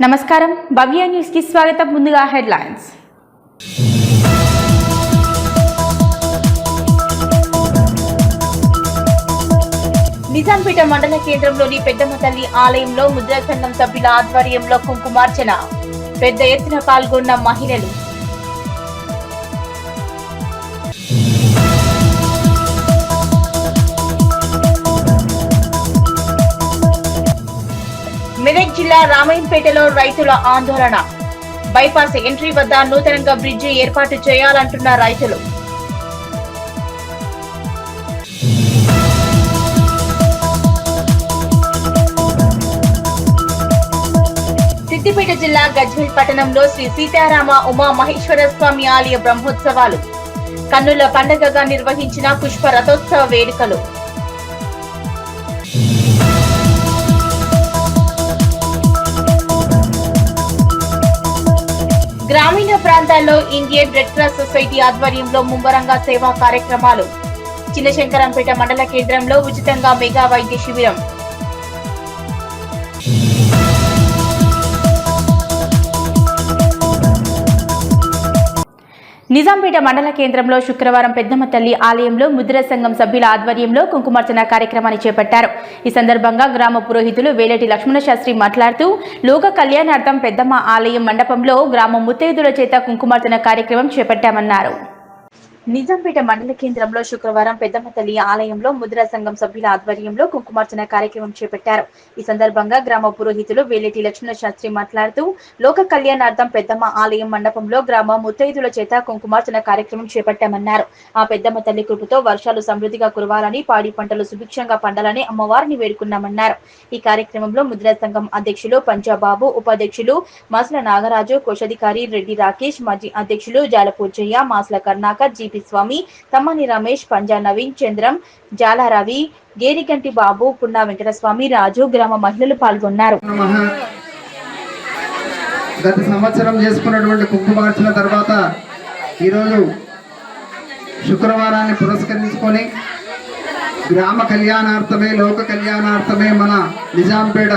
నమస్కారం భవ్య న్యూస్ కి స్వాగతం. ముందుగా హెడ్లైన్స్. నిజాంపేట మండల కేంద్రంలోని పెద్దమ్మ తల్లి ఆలయంలో ముద్రా సంఘం సభ్యుల ఆధ్వర్యంలో కుంకుమార్చన. పెద్ద ఎత్తున పాల్గొన్న మహిళలు. మెదక్ జిల్లా రామాయంపేటలో రైతుల ఆందోళన. బైపాస్ ఎంట్రీ వద్ద నూతనంగా బ్రిడ్జి ఏర్పాటు చేయాలంటున్న రైతులు. సిద్దిపేట జిల్లా గజ్వేల్ పట్టణంలో శ్రీ సీతారామ ఉమా మహేశ్వర స్వామి ఆలయ బ్రహ్మోత్సవాలు. కన్నుల పండుగగా నిర్వహించిన పుష్ప రథోత్సవ వేడుకలు. గ్రామీణ ప్రాంతాల్లో ఇండియన్ రెడ్ క్రాస్ సొసైటీ ఆధ్వర్యంలో ముమ్మరంగా సేవా కార్యక్రమాలు. చిన్నశంకరంపేట మండల కేంద్రంలో ఉచితంగా మెగా వైద్య శిబిరం. నిజాంపేట మండల కేంద్రంలో శుక్రవారం పెద్దమ్మ తల్లి ఆలయంలో ముద్రా సంఘం సభ్యుల ఆధ్వర్యంలో కుంకుమార్చన కార్యక్రమాన్ని చేపట్టారు. ఈ సందర్భంగా గ్రామ పురోహితులు వేలేటి లక్ష్మణ శాస్త్రి మాట్లాడుతూ లోక కళ్యాణార్థం పెద్దమ్మ ఆలయం మండపంలో గ్రామ ముత్తైదుల చేత కుంకుమార్చన కార్యక్రమం చేపట్టామన్నారు. నిజాంపేట మండల కేంద్రంలో శుక్రవారం పెద్దమ్మ తల్లి ఆలయంలో ముద్రా సంఘం సభ్యుల ఆధ్వర్యంలో కుంకుమార్చన కార్యక్రమం చేపట్టారు. ఈ సందర్భంగా గ్రామ పురోహితులు వేలేటి లక్ష్మణ శాస్త్రి మాట్లాడుతూ లోక కళ్యాణార్థం పెద్దమ్మ ఆలయం మండపంలో గ్రామ ముత్తైదుల చేత కుంకుమార్చన కార్యక్రమం చేపట్టామన్నారు. ఆ పెద్దమ్మ తల్లి కృపతో వర్షాలు సమృద్ధిగా కురవాలని, పాడి పంటలు సుభిక్షంగా పండాలని అమ్మవారిని వేడుకున్నామన్నారు. ఈ కార్యక్రమంలో ముద్రా సంఘం అధ్యక్షులు పంజాబాబు, ఉపాధ్యక్షులు మాసుల నాగరాజు, కోశాధికారి రెడ్డి రాకేష్, మాజీ అధ్యక్షులు జాలపూర్జయ్య, మాసుల కర్ణాకర్, జి స్వామి, తమ్మని రమేష్, పంజా నవీన్, చంద్రం, జాలారవి, గేరిగంటి బాబు, పున్నా వెంకటస్వామి, రాజు, గ్రామ మహిళలు పాల్గొన్నారు. గత సంవత్సరం చేసుకున్నటువంటి కుంకుమార్చన తర్వాత ఈరోజు శుక్రవారాన్ని పురస్కరించుకొని గ్రామ కళ్యాణార్థమే, లోక కళ్యాణార్థమే మన నిజాంపేట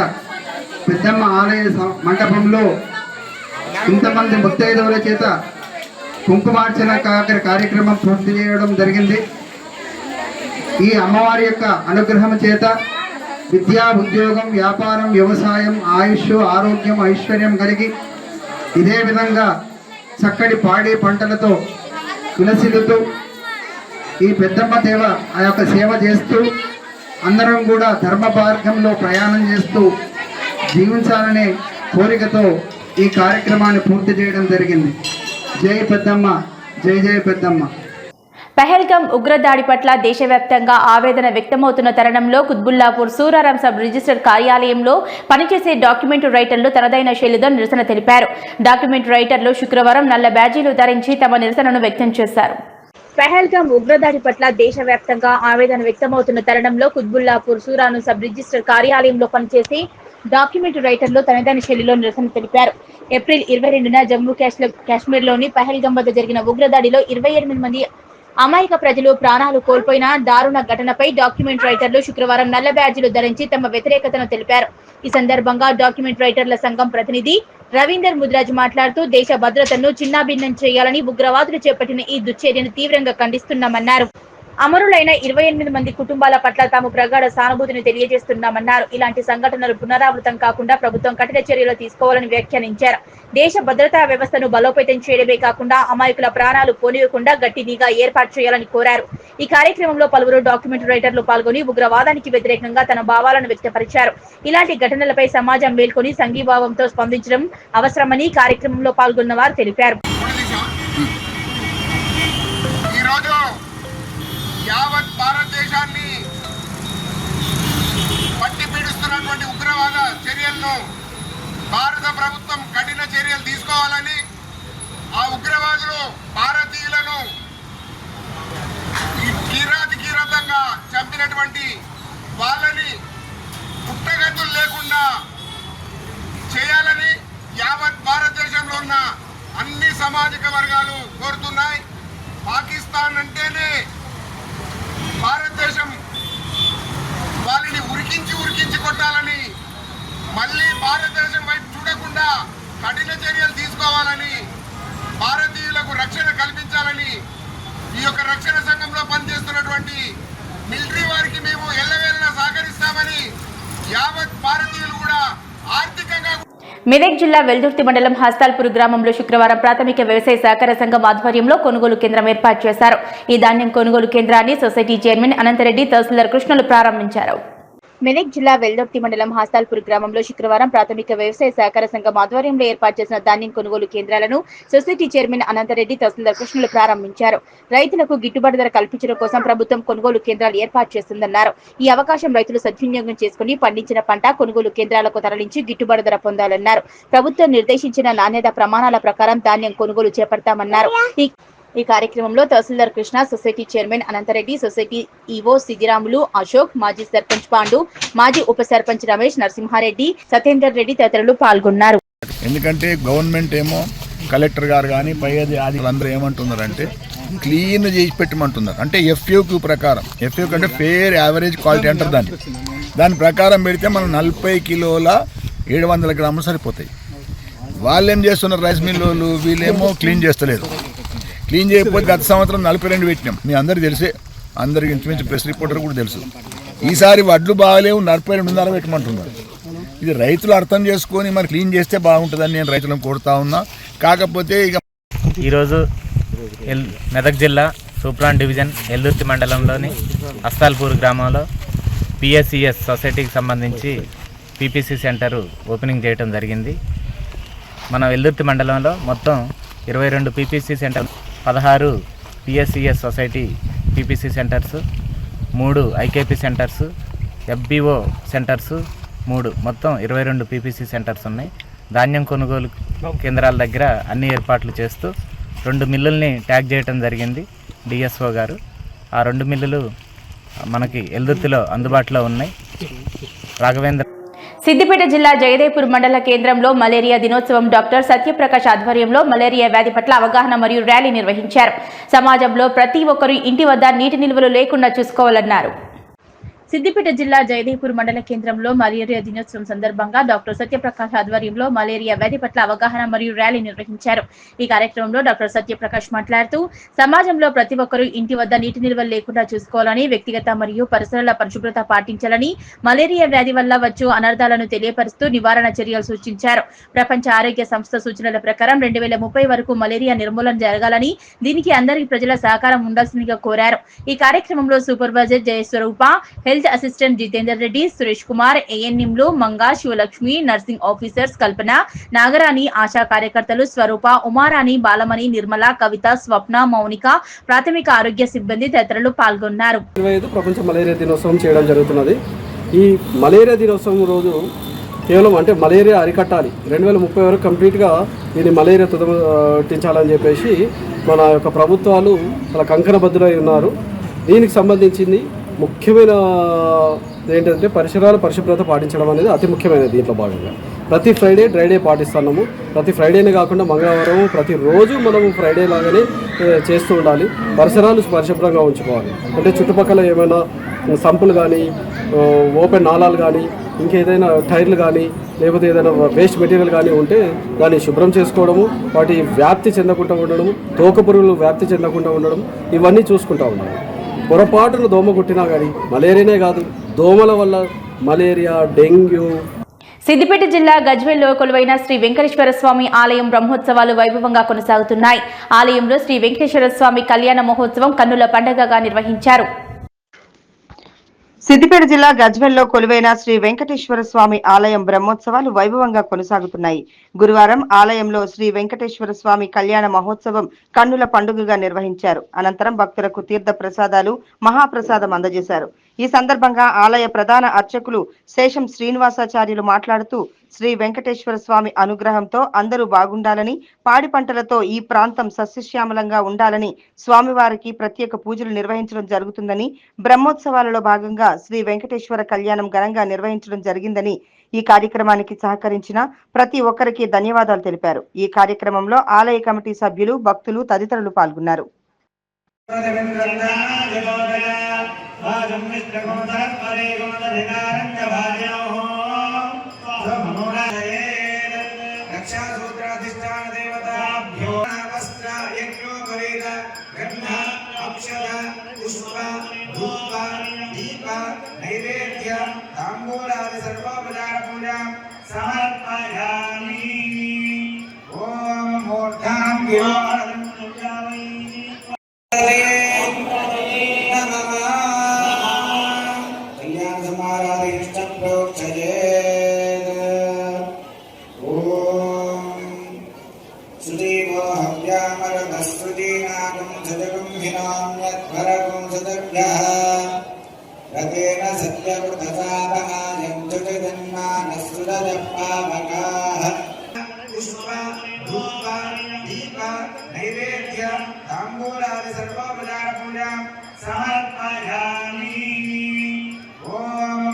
పెద్దమ్మ ఆలయ మండపంలో ఇంతమంది ముత్తైదువుల చేత కుంకుమార్చన కార్యక్రమం పూర్తి చేయడం జరిగింది. ఈ అమ్మవారి యొక్క అనుగ్రహం చేత విద్యా, ఉద్యోగం, వ్యాపారం, వ్యవసాయం, ఆయుష్, ఆరోగ్యం, ఐశ్వర్యం కలిగి ఇదే విధంగా చక్కటి పాడి పంటలతో విలసిల్లుతూ ఈ పెద్దమ్మ దేవ ఆ యొక్క సేవ చేస్తూ అందరం కూడా ధర్మ మార్గంలో ప్రయాణం చేస్తూ జీవించాలనే కోరికతో ఈ కార్యక్రమాన్ని పూర్తి చేయడం జరిగింది. జై పెద్దమ్మ, జై జై పెద్దమ్మ. పహల్గాం ఉగ్రదాడి పట్ల దేశవ్యాప్తంగా ఆవేదన వ్యక్తమవుతున్న తరుణంలో కుత్బుల్లాపూర్ సూరారాం సబ్ రిజిస్టర్ కార్యాలయంలో పనిచేసే డాక్యుమెంట్ రైటర్లు తనదైన శైలితో నిరసన తెలిపారు. డాక్యుమెంట్ రైటర్లు శుక్రవారం నల్ల బ్యాజీలు ధరించి తమ నిరసనను వ్యక్తం చేశారు. పహల్గాం ఉగ్రదాడి పట్ల దేశవ్యాప్తంగా ఆవేదన వ్యక్తమవుతున్న తరుణంలో కుత్బుల్లాపూర్ సూరాను సబ్ రిజిస్టర్ కార్యాలయంలో పనిచేసే డాక్యుమెంట్ రైటర్లు తనదైన శైలిలో నిరసన తెలిపారు. ఏప్రిల్ 22న జమ్మూ కాశ్మీర్లోని పహల్గాం వద్ద జరిగిన ఉగ్రదాడిలో 28 మంది అమాయక ప్రజలు ప్రాణాలు కోల్పోయిన దారుణ ఘటనపై డాక్యుమెంట్ రైటర్లు శుక్రవారం నల్ల బ్యాడ్జీలు ధరించి తమ వ్యతిరేకతను తెలిపారు. ఈ సందర్భంగా డాక్యుమెంట్ రైటర్ల సంఘం ప్రతినిధి రవీందర్ ముద్రాజ్ మాట్లాడుతూ దేశ భద్రతను చిన్నాభిన్నం చేయాలని ఉగ్రవాదులు చేపట్టిన ఈ దుశ్చర్యను తీవ్రంగా ఖండిస్తున్నామన్నారు. అమరులైన 28 మంది కుటుంబాల పట్ల తాము ప్రగాఢ సానుభూతిని తెలియజేస్తున్నామన్నారు. ఇలాంటి సంఘటనలు పునరావృతం కాకుండా ప్రభుత్వం కఠిన చర్యలు తీసుకోవాలని వ్యాఖ్యానించారు. దేశ భద్రతా వ్యవస్థను బలోపేతం చేయడమే కాకుండా అమాయకుల ప్రాణాలు పోనివ్వకుండా గట్టి నిఘా ఏర్పాటు చేయాలని కోరారు. ఈ కార్యక్రమంలో పలువురు డాక్యుమెంట్ రైటర్లు పాల్గొని ఉగ్రవాదానికి వ్యతిరేకంగా తన భావాలను వ్యక్తపరిచారు. ఇలాంటి ఘటనలపై సమాజం మేల్కొని సంఘీభావంతో స్పందించడం అవసరమని కార్యక్రమంలో పాల్గొన్న వారు తెలిపారు. యావత్ భారతదేశాన్ని పట్టి పీడిస్తున్నటువంటి ఉగ్రవాద చర్యలను భారత ప్రభుత్వం కఠిన చర్యలు తీసుకోవాలని, ఆ ఉగ్రవాదులు భారతీయులను కిరాతంగా చంపినటువంటి వాళ్ళని పుట్టగతులు లేకుండా చేయాలని యావత్ భారతదేశంలో ఉన్న అన్ని సామాజిక వర్గాలు కోరుతున్నాయి. పాకిస్తాన్ అంటేనే భారతదేశం వాళ్ళని ఉరికించి కొట్టాలని మళ్ళీ భారతదేశం వైపు చూడకుండా కఠిన చర్యలు తీసుకోవాలని, భారతీయులకు రక్షణ కల్పించాలని ఈ యొక్క రక్షణ సంఘంలో పనిచేస్తున్నటువంటి మిలిటరీ వారికి మేము ఎల్లవేళలా సహకరిస్తామని యావత్ భారతీయులు కూడా ఆర్థికంగా. మెదక్ జిల్లా వెల్దుర్తి మండలం హస్తాల్పూర్ గ్రామంలో శుక్రవారం ప్రాథమిక వ్యవసాయ సహకార సంఘం ఆధ్వర్యంలో కొనుగోలు కేంద్రం ఏర్పాటు చేశారు. ఈ ధాన్యం కొనుగోలు కేంద్రాన్ని సొసైటీ చైర్మన్ అనంతరెడ్డి, తహసీల్దార్ కృష్ణలు ప్రారంభించారు. మెదక్ జిల్లా వెల్దుర్తి మండలం హస్తాల్పూర్ గ్రామంలో శుక్రవారం ప్రాథమిక వ్యవసాయ సహకార సంఘం ఆధ్వర్యంలో ఏర్పాటు చేసిన ధాన్యం కొనుగోలు కేంద్రాలను సొసైటీ చైర్మన్ అనంతరెడ్డి, తహసీల్దార్ కృష్ణలు ప్రారంభించారు. రైతులకు గిట్టుబాటు ధర కల్పించడం కోసం ప్రభుత్వం కొనుగోలు కేంద్రాలు ఏర్పాటు చేస్తుందన్నారు. ఈ అవకాశం రైతులు సద్వినియోగం చేసుకుని పండించిన పంట కొనుగోలు కేంద్రాలకు తరలించి గిట్టుబాటు ధర పొందాలన్నారు. ప్రభుత్వం నిర్దేశించిన నాణ్యత ప్రమాణాల ప్రకారం ధాన్యం కొనుగోలు చేపడతామన్నారు. ఈ కార్యక్రమంలో తహసీల్దార్ Krishna, society chairman Anantareddy, society EO Siddiramulu, Ashok, మాజీ సర్పంచ్ పాండు, మాజీ ఉప సర్పంచ్ రమేష్, నరసింహారెడ్డి, సతేందర్ రెడ్డి తదితరులు పాల్గొన్నారు. ఎందుకంటే గవర్నమెంట్ ఏమో కలెక్టర్ గారు కానీ పై అధికారులు ఏమంటున్నారంటే క్లీన్ చేసి పెట్టమంటున్నారు. అంటే ఎఫ్యూక్యూ ప్రకారం, ఎఫ్యూక్యూ అంటే ఫేర్ యావరేజ్ క్వాలిటీ అంటారు దాని ప్రకారం పెడితే మనం 40 కిలోల 700 గ్రాములు సరిపోతాయి. వాళ్ళు ఏం చేస్తున్నారు, రైస్ మిల్లు వీళ్ళేమో క్లీన్ చేస్తలేరు. క్లీన్ చేయకపోతే గత సంవత్సరం 42 పెట్టినాం, మీ అందరికీ తెలిసే, అందరికి ఇంచుమించు ప్రెస్ రిపోర్టర్ కూడా తెలుసు. ఈసారి వడ్లు బాగాలేవు, 42.5 పెట్టమంటున్నారు. ఇది రైతులు అర్థం చేసుకొని మరి క్లీన్ చేస్తే బాగుంటుందని నేను రైతులను కోరుతా ఉన్నా. కాకపోతే ఇక ఈరోజు మెదక్ జిల్లా సూప్రాన్ డివిజన్ వెల్దుర్తి మండలంలోని హస్తాల్పూర్ గ్రామంలో పిఎస్సిఎస్ సొసైటీకి సంబంధించి పీపీసీ సెంటరు ఓపెనింగ్ చేయడం జరిగింది. మన వెల్దుర్తి మండలంలో మొత్తం 22 PPC centre, 16 PSCS society PPC centres, 3 IKP centres, FBO centres 3, మొత్తం 22 పీపీసీ సెంటర్స్ ఉన్నాయి. ధాన్యం కొనుగోలు కేంద్రాల దగ్గర అన్ని ఏర్పాట్లు చేస్తూ 2 మిల్లుల్ని ట్యాగ్ చేయడం జరిగింది డిఎస్ఓ గారు. ఆ 2 మిల్లులు మనకి వెల్దుర్తిలో అందుబాటులో ఉన్నాయి. రాఘవేంద్ర. సిద్దిపేట జిల్లా జయదేపూర్ మండల కేంద్రంలో మలేరియా దినోత్సవం డాక్టర్ సత్యప్రకాష్ ఆధ్వర్యంలో మలేరియా వ్యాధి పట్ల అవగాహన మరియు ర్యాలీ నిర్వహించారు. సమాజంలో ప్రతి ఒక్కరూ ఇంటి వద్ద నీటి నిల్వలు లేకుండా చూసుకోవాలన్నారు. సిద్దిపేట జిల్లా జయదేపూర్ మండల కేంద్రంలో మలేరియా దినోత్సవం సందర్భంగా డాక్టర్ సత్యప్రకాష్ ఆధ్వర్యంలో మలేరియా వ్యాధి పట్ల అవగాహన మరియు ర్యాలీ నిర్వహించారు. ఈ కార్యక్రమంలో డాక్టర్ సత్యప్రకాష్ మాట్లాడుతూ సమాజంలో ప్రతి ఒక్కరూ ఇంటి వద్ద నీటి నిల్వలు లేకుండా చూసుకోవాలని, వ్యక్తిగత మరియు పరిసరాల పరిశుభ్రత పాటించాలని, మలేరియా వ్యాధి వల్ల వచ్చు అనర్థాలను తెలియపరుస్తూ నివారణ చర్యలు సూచించారు. ప్రపంచ ఆరోగ్య సంస్థ సూచనల ప్రకారం 2030 వరకు మలేరియా నిర్మూలన జరగాలని, దీనికి అందరి ప్రజల సహకారం ఉండాల్సిందిగా కోరారు. ఈ కార్యక్రమంలో supervisor Jayaswarupa, health assistant Jitender Reddy, Suresh Kumar, ఏఎన్ఎంలు Manga, Sivalakshmi, nursing officers Kalpana, Nagarani, ASHA కార్యకర్తలు స్వరూప, ఉమారాణి, బాలమణి, నిర్మల, కవిత, స్వప్న, మౌనిక, ప్రాథమిక ఆరోగ్య సిబ్బంది తదితరులు పాల్గొన్నారు. 25 ప్రపంచ మలేరియా దినోత్సవం చేయడం జరుగుతున్నది. ఈ మలేరియా దినోత్సవం రోజు కేవలం అంటే మలేరియా అరికట్టాలి, 2030 వరకు కంప్లీట్గా దీన్ని మలేరియా తుదముట్టించాలని చెప్పేసి మన యొక్క ప్రభుత్వాలు చాలా కంకణబద్ధులై ఉన్నారు. దీనికి సంబంధించింది ముఖ్యమైన ఏంటంటే పరిసరాల పరిశుభ్రత పాటించడం అనేది అతి ముఖ్యమైనది. దీంట్లో భాగంగా ప్రతి ఫ్రైడే డ్రై డే పాటిస్తున్నాము. ప్రతి ఫ్రైడేనే కాకుండా మంగళవారం ప్రతిరోజు మనము ఫ్రైడే లాగానే చేస్తూ ఉండాలి. పరిసరాలు పరిశుభ్రంగా ఉంచుకోవాలి. అంటే చుట్టుపక్కల ఏమైనా సంపులు కానీ, ఓపెన్ నాళాలు కానీ, ఇంకేదైనా టైర్లు కానీ, లేకపోతే ఏదైనా వేస్ట్ మెటీరియల్ కానీ ఉంటే దాన్ని శుభ్రం చేసుకోవడము, వాటి వ్యాప్తి చెందకుండా ఉండడము, తోక పురుగులు వ్యాప్తి చెందకుండా ఉండడం, ఇవన్నీ చూసుకుంటూ ఉండాలి. పొరపాటును దోమ కొట్టినా కానీ మలేరియానే కాదు, దోమల వల్ల మలేరియా, డెంగ్యూ. సిద్దిపేట జిల్లా గజ్వేల్లో కొలువైన శ్రీ వెంకటేశ్వర స్వామి ఆలయం బ్రహ్మోత్సవాలు వైభవంగా కొనసాగుతున్నాయి. ఆలయంలో శ్రీ వెంకటేశ్వర స్వామి కళ్యాణ మహోత్సవం కన్నుల పండుగగా నిర్వహించారు. సిద్దిపేట జిల్లా గజ్వేల్లో కొలువైన శ్రీ వెంకటేశ్వర స్వామి ఆలయం బ్రహ్మోత్సవాలు వైభవంగా కొనసాగుతున్నాయి. గురువారం ఆలయంలో శ్రీ వెంకటేశ్వర స్వామి కళ్యాణ మహోత్సవం కన్నుల పండుగగా నిర్వహించారు. అనంతరం భక్తులకు తీర్థ ప్రసాదాలు, మహాప్రసాదం అందజేశారు. ఈ సందర్భంగా ఆలయ ప్రధాన అర్చకులు శేషం శ్రీనివాసాచార్యులు మాట్లాడుతూ శ్రీ వెంకటేశ్వర స్వామి అనుగ్రహంతో అందరూ బాగుండాలని, పాడి పంటలతో ఈ ప్రాంతం సస్యశ్యామలంగా ఉండాలని స్వామివారికి ప్రత్యేక పూజలు నిర్వహించడం జరుగుతుందని, బ్రహ్మోత్సవాలలో భాగంగా శ్రీ వెంకటేశ్వర కళ్యాణం ఘనంగా నిర్వహించడం జరిగిందని, ఈ కార్యక్రమానికి సహకరించిన ప్రతి ఒక్కరికి ధన్యవాదాలు తెలిపారు. ఈ కార్యక్రమంలో ఆలయ కమిటీ సభ్యులు, భక్తులు తదితరులు పాల్గొన్నారు. भाजं मिश्रगोदरत्परे गोदधिकारञ्च भाजयोः रतेन सत्यवृतसापनायं जगन्मानसुरजपावकाः पुष्प धूप दीप नैवेद्य ताम्बूलादि सर्वोपचारपूजां समर्पयामि। ॐ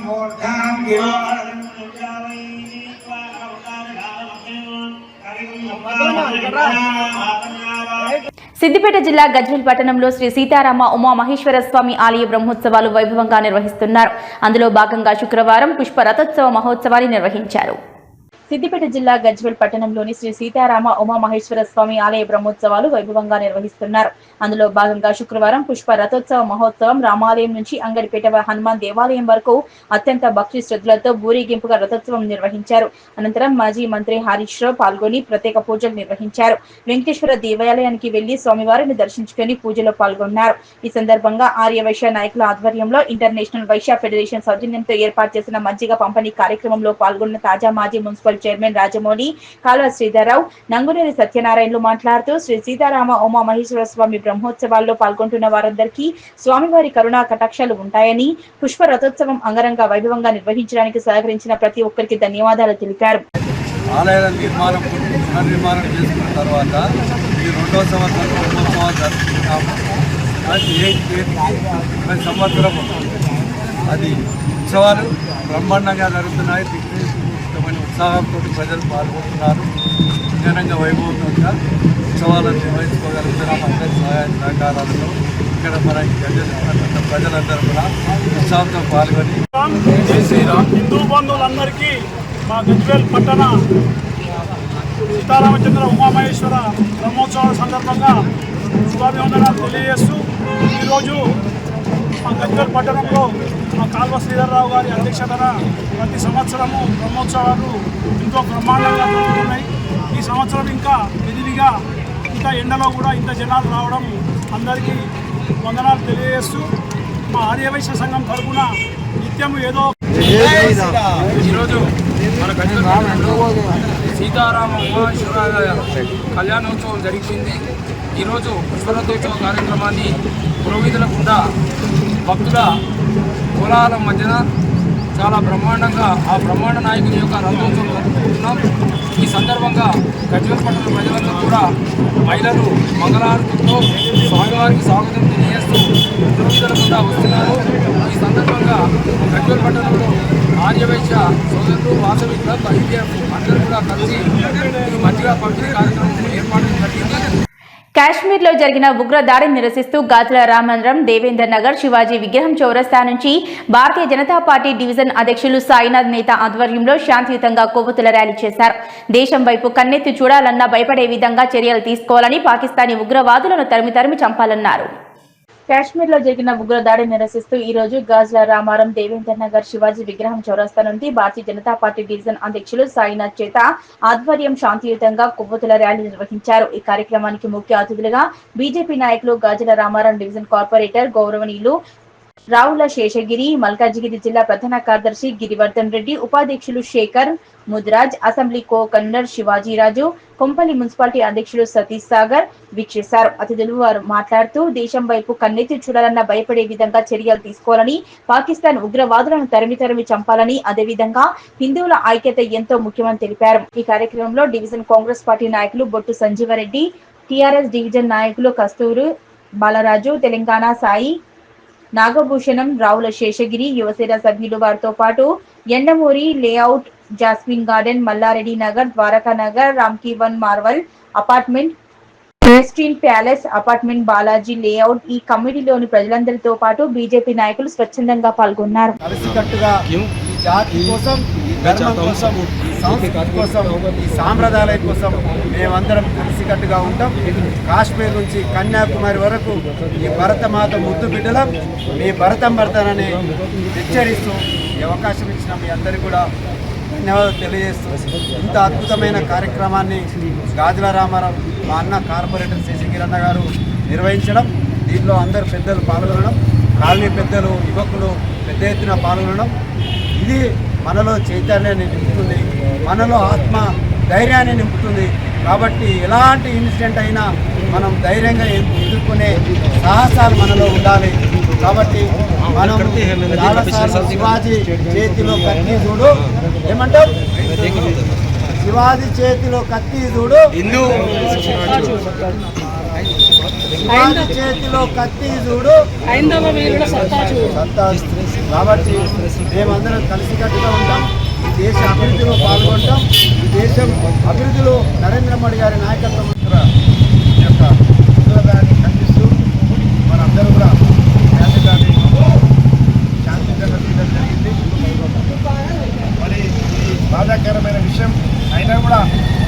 मूर्धां गिरोहरं సిద్దిపేట జిల్లా గజ్వేల్ పట్టణంలో శ్రీ సీతారామ ఉమా మహేశ్వర స్వామి ఆలయ బ్రహ్మోత్సవాలు వైభవంగా నిర్వహిస్తున్నారు. అందులో భాగంగా శుక్రవారం పుష్ప రథోత్సవ మహోత్సవాన్ని నిర్వహించారు. సిద్దిపేట జిల్లా గజ్వేల్ పట్టణంలోని శ్రీ సీతారామ ఉమా మహేశ్వర స్వామి ఆలయ బ్రహ్మోత్సవాలు వైభవంగా నిర్వహిస్తున్నారు. అందులో భాగంగా శుక్రవారం పుష్ప రథోత్సవ మహోత్సవం రామాలయం నుంచి అంగడిపేట హనుమాన్ దేవాలయం వరకు అత్యంత భక్తి శ్రద్ధలతో ఊరేగింపుగా రథోత్సవం నిర్వహించారు. అనంతరం మాజీ మంత్రి హరీష్ రావు పాల్గొని ప్రత్యేక పూజలు నిర్వహించారు. వెంకటేశ్వర దేవాలయానికి వెళ్లి స్వామివారిని దర్శించుకుని పూజలో పాల్గొన్నారు. ఈ సందర్భంగా ఆర్యవైశ్య నాయకుల ఆధ్వర్యంలో ఇంటర్నేషనల్ వైశ్య ఫెడరేషన్ సౌజన్యంతో ఏర్పాటు చేసిన మజ్జిగ పంపిణీ కార్యక్రమంలో పాల్గొన్న తాజా మాజీ మున్సిపల్ చైర్మన్ రాజమౌళి, కాల్వ శ్రీధర్రావు, నంగునేని సత్యనారాయణలు మాట్లాడుతూ శ్రీ సీతారామ ఉమా మహేశ్వర స్వామి బ్రహ్మోత్సవాల్లో పాల్గొంటున్న వారందరికీ స్వామివారి కరుణా కటాక్షాలు ఉంటాయని, పుష్ప రథోత్సవం అంగరంగ వైభవంగా నిర్వహించడానికి సహకరించిన ప్రతి ఒక్కరికి ధన్యవాదాలు తెలిపారు. ఆలయాల నిర్మాణం చేసుకున్న తర్వాత ఈ 2వ సంవత్సరం బ్రహ్మోత్సవాలు జరుపుకుంటాము. ప్రతి సంవత్సరం అది ఉత్సవాలు బ్రహ్మాండంగా జరుగుతున్నాయి. ఉత్సాహంతో ప్రజలు పాల్గొంటున్నారు. అంగరంగ వైభవంగా ఉత్సవాలను నిర్వహించుకోగలుగుతున్నాం. అందరి సహాయ సహకారాలతో ఇక్కడ మన ప్రజలందరూ కూడా ఉత్సాహంతో పాల్గొని జై శ్రీరామ్. హిందూ బంధువులందరికీ మా గజ్వేల్ పట్టణ సీతారామచంద్ర ఉమామహేశ్వర బ్రహ్మోత్సవాల సందర్భంగా శుభాభివందనాలు తెలియజేస్తూ ఈరోజు మా గజ్వేల్ పట్టణంలో మా కాల్వ శ్రీధర్రావు గారి అధ్యక్షతన ప్రతి సంవత్సరము బ్రహ్మోత్సవాలు ఎంతో బ్రహ్మాండంగా జరుగుతున్నాయి. ఈ సంవత్సరం ఇంకా విధిగా ఇంత ఎండలో కూడా ఇంత జనాలు రావడం అందరికీ వందనాలు తెలియజేస్తూ మా ఆర్యవైశ్య సంఘం తరఫున నిత్యము ఏదో ఈరోజు మన గజ్వేల్ సీతారామ ఉమామహేశ్వర కళ్యాణోత్సవం జరిగింది. ఈరోజు పుష్పరథోత్సవ కార్యక్రమాన్ని పురోహితుల గుండా భక్తుల కులాల మధ్యన చాలా బ్రహ్మాండంగా ఆ బ్రహ్మాండ నాయకుని యొక్క రథోత్సవం జరుపుకుంటున్నాం. ఈ సందర్భంగా గజ్వేల్ పట్టణ ప్రజలందరూ కూడా మహిళలు మంగళారతులతో స్వామివారికి స్వాగతం తెలియజేస్తూ పురోహితుల గుండా వస్తున్నారు. ఈ సందర్భంగా గజ్వేల్ పట్టణంలో ఆర్యవైశ్య సోదరులు, వాసవి క్లబ్, ఐడిఎఫ్ అందరూ కూడా కలిసి మంచిగా పంపిణీ కార్యక్రమం ఏర్పాటు జరిగింది. కాశ్మీర్లో జరిగిన ఉగ్ర దాడిని నిరసిస్తూ గాజుల రామంద్రం, దేవేందర్ నగర్, శివాజీ విగ్రహం చౌరస్తా నుంచి భారతీయ జనతా పార్టీ డివిజన్ అధ్యక్షులు సాయినాథ్ నేత ఆధ్వర్యంలో శాంతియుతంగా కొవ్వొత్తుల ర్యాలీ చేశారు. దేశం వైపు కన్నెత్తి చూడాలన్నా భయపడే విధంగా చర్యలు తీసుకోవాలని, పాకిస్తానీ ఉగ్రవాదులను తరిమి చంపాలన్నారు. కాశ్మీర్లో జరిగిన ఉగ్ర దాడిని నిరసిస్తూ ఈ రోజు గాజుల రామారం, దేవేందర్ నగర్, శివాజీ విగ్రహం చౌరస్తా నుండి భారతీయ జనతా పార్టీ డివిజన్ అధ్యక్షులు సాయినాథ్ చేత ఆధ్వర్యం శాంతియుతంగా కొవ్వొత్తుల ర్యాలీ నిర్వహించారు. ఈ కార్యక్రమానికి ముఖ్య అతిథులుగా బీజేపీ నాయకులు, గాజుల రామారం డివిజన్ కార్పొరేటర్ గౌరవనీయులు రావుల శేషగిరి, మల్కాజిగిరి జిల్లా ప్రధాన కార్యదర్శి గిరివర్ధన్ రెడ్డి, ఉపాధ్యక్షులు Shekhar Mudraj, assembly co convener Shivajiraju, Kompally municipality అధ్యక్షులు సతీష్ సాగర్ వీక్షిస్తారు. అతిథులు వారు మాట్లాడుతూ దేశం వైపు కన్నెత్తి చూడాలన్న భయపడే విధంగా చర్యలు తీసుకోవాలని, పాకిస్తాన్ ఉగ్రవాదులను తరిమి చంపాలని, అదేవిధంగా హిందువుల ఐక్యత ఎంతో ముఖ్యమని తెలిపారు. ఈ కార్యక్రమంలో డివిజన్ కాంగ్రెస్ పార్టీ నాయకులు బొట్టు సంజీవరెడ్డి, టీఆర్ఎస్ డివిజన్ నాయకులు కస్తూరు బాలరాజు, తెలంగాణ సాయి నాగభూషణం, రావుల శేషగిరి, యువసేన సభ్యులు వారితో పాటు Yendamuri layout, Jasmine Garden, Mallareddy Nagar, Dwaraka Nagar, Ramky One Marvel apartment, Pristine Palace apartment, Balaji layout ఈ కమిటీలోని ప్రజలందరితో పాటు బీజేపీ నాయకులు స్వచ్ఛందంగా పాల్గొన్నారు. జాతి కోసం, ఈ ధర్మం కోసం, ఈ సంస్కృతి కోసం, ఈ సాంప్రదాయాల కోసం మేమందరం కలిసికట్టుగా ఉంటాం. కాశ్మీర్ నుంచి కన్యాకుమారి వరకు ఈ భరతమాత ముద్దు బిడ్డలం. మీ భరతం భరతనని హెచ్చరిస్తూ ఈ అవకాశం ఇచ్చిన మీ అందరికీ కూడా ధన్యవాదాలు తెలియజేస్తూ ఇంత అద్భుతమైన కార్యక్రమాన్ని గాజుల రామారావు మా అన్న కార్పొరేటర్ శశిగిరన్న గారు నిర్వహించడం, దీంట్లో అందరు పెద్దలు పాల్గొనడం, కాలనీ పెద్దలు యువకులు పెద్ద ఎత్తున పాల్గొనడం, ఇది మనలో చైతన్యాన్ని నింపుతుంది, మనలో ఆత్మ ధైర్యాన్ని నింపుతుంది. కాబట్టి ఎలాంటి ఇన్సిడెంట్ అయినా మనం ధైర్యంగా ఎదుర్కొనే సాహసాలు మనలో ఉండాలి. కాబట్టి మనం చాలాసార్లు శివాజీ చేతిలో కత్తి చూడు ఏమంటారు, శివాజీ చేతిలో కత్తి చూడు, శివాజీ చేతిలో కత్తి చూడు, కాబట్టి మేమందరం కలిసికట్టుగా ఉంటాం, ఈ దేశ అభివృద్ధిలో పాల్గొంటాం. ఈ దేశం అభివృద్ధిలో నరేంద్ర మోడీ గారి నాయకత్వం యొక్క ఉద్యోగాన్ని కల్పిస్తూ మనందరూ కూడా శాంతియుతంగా తీయడం జరిగింది. మరి ఈ బాధాకరమైన విషయం అయినా కూడా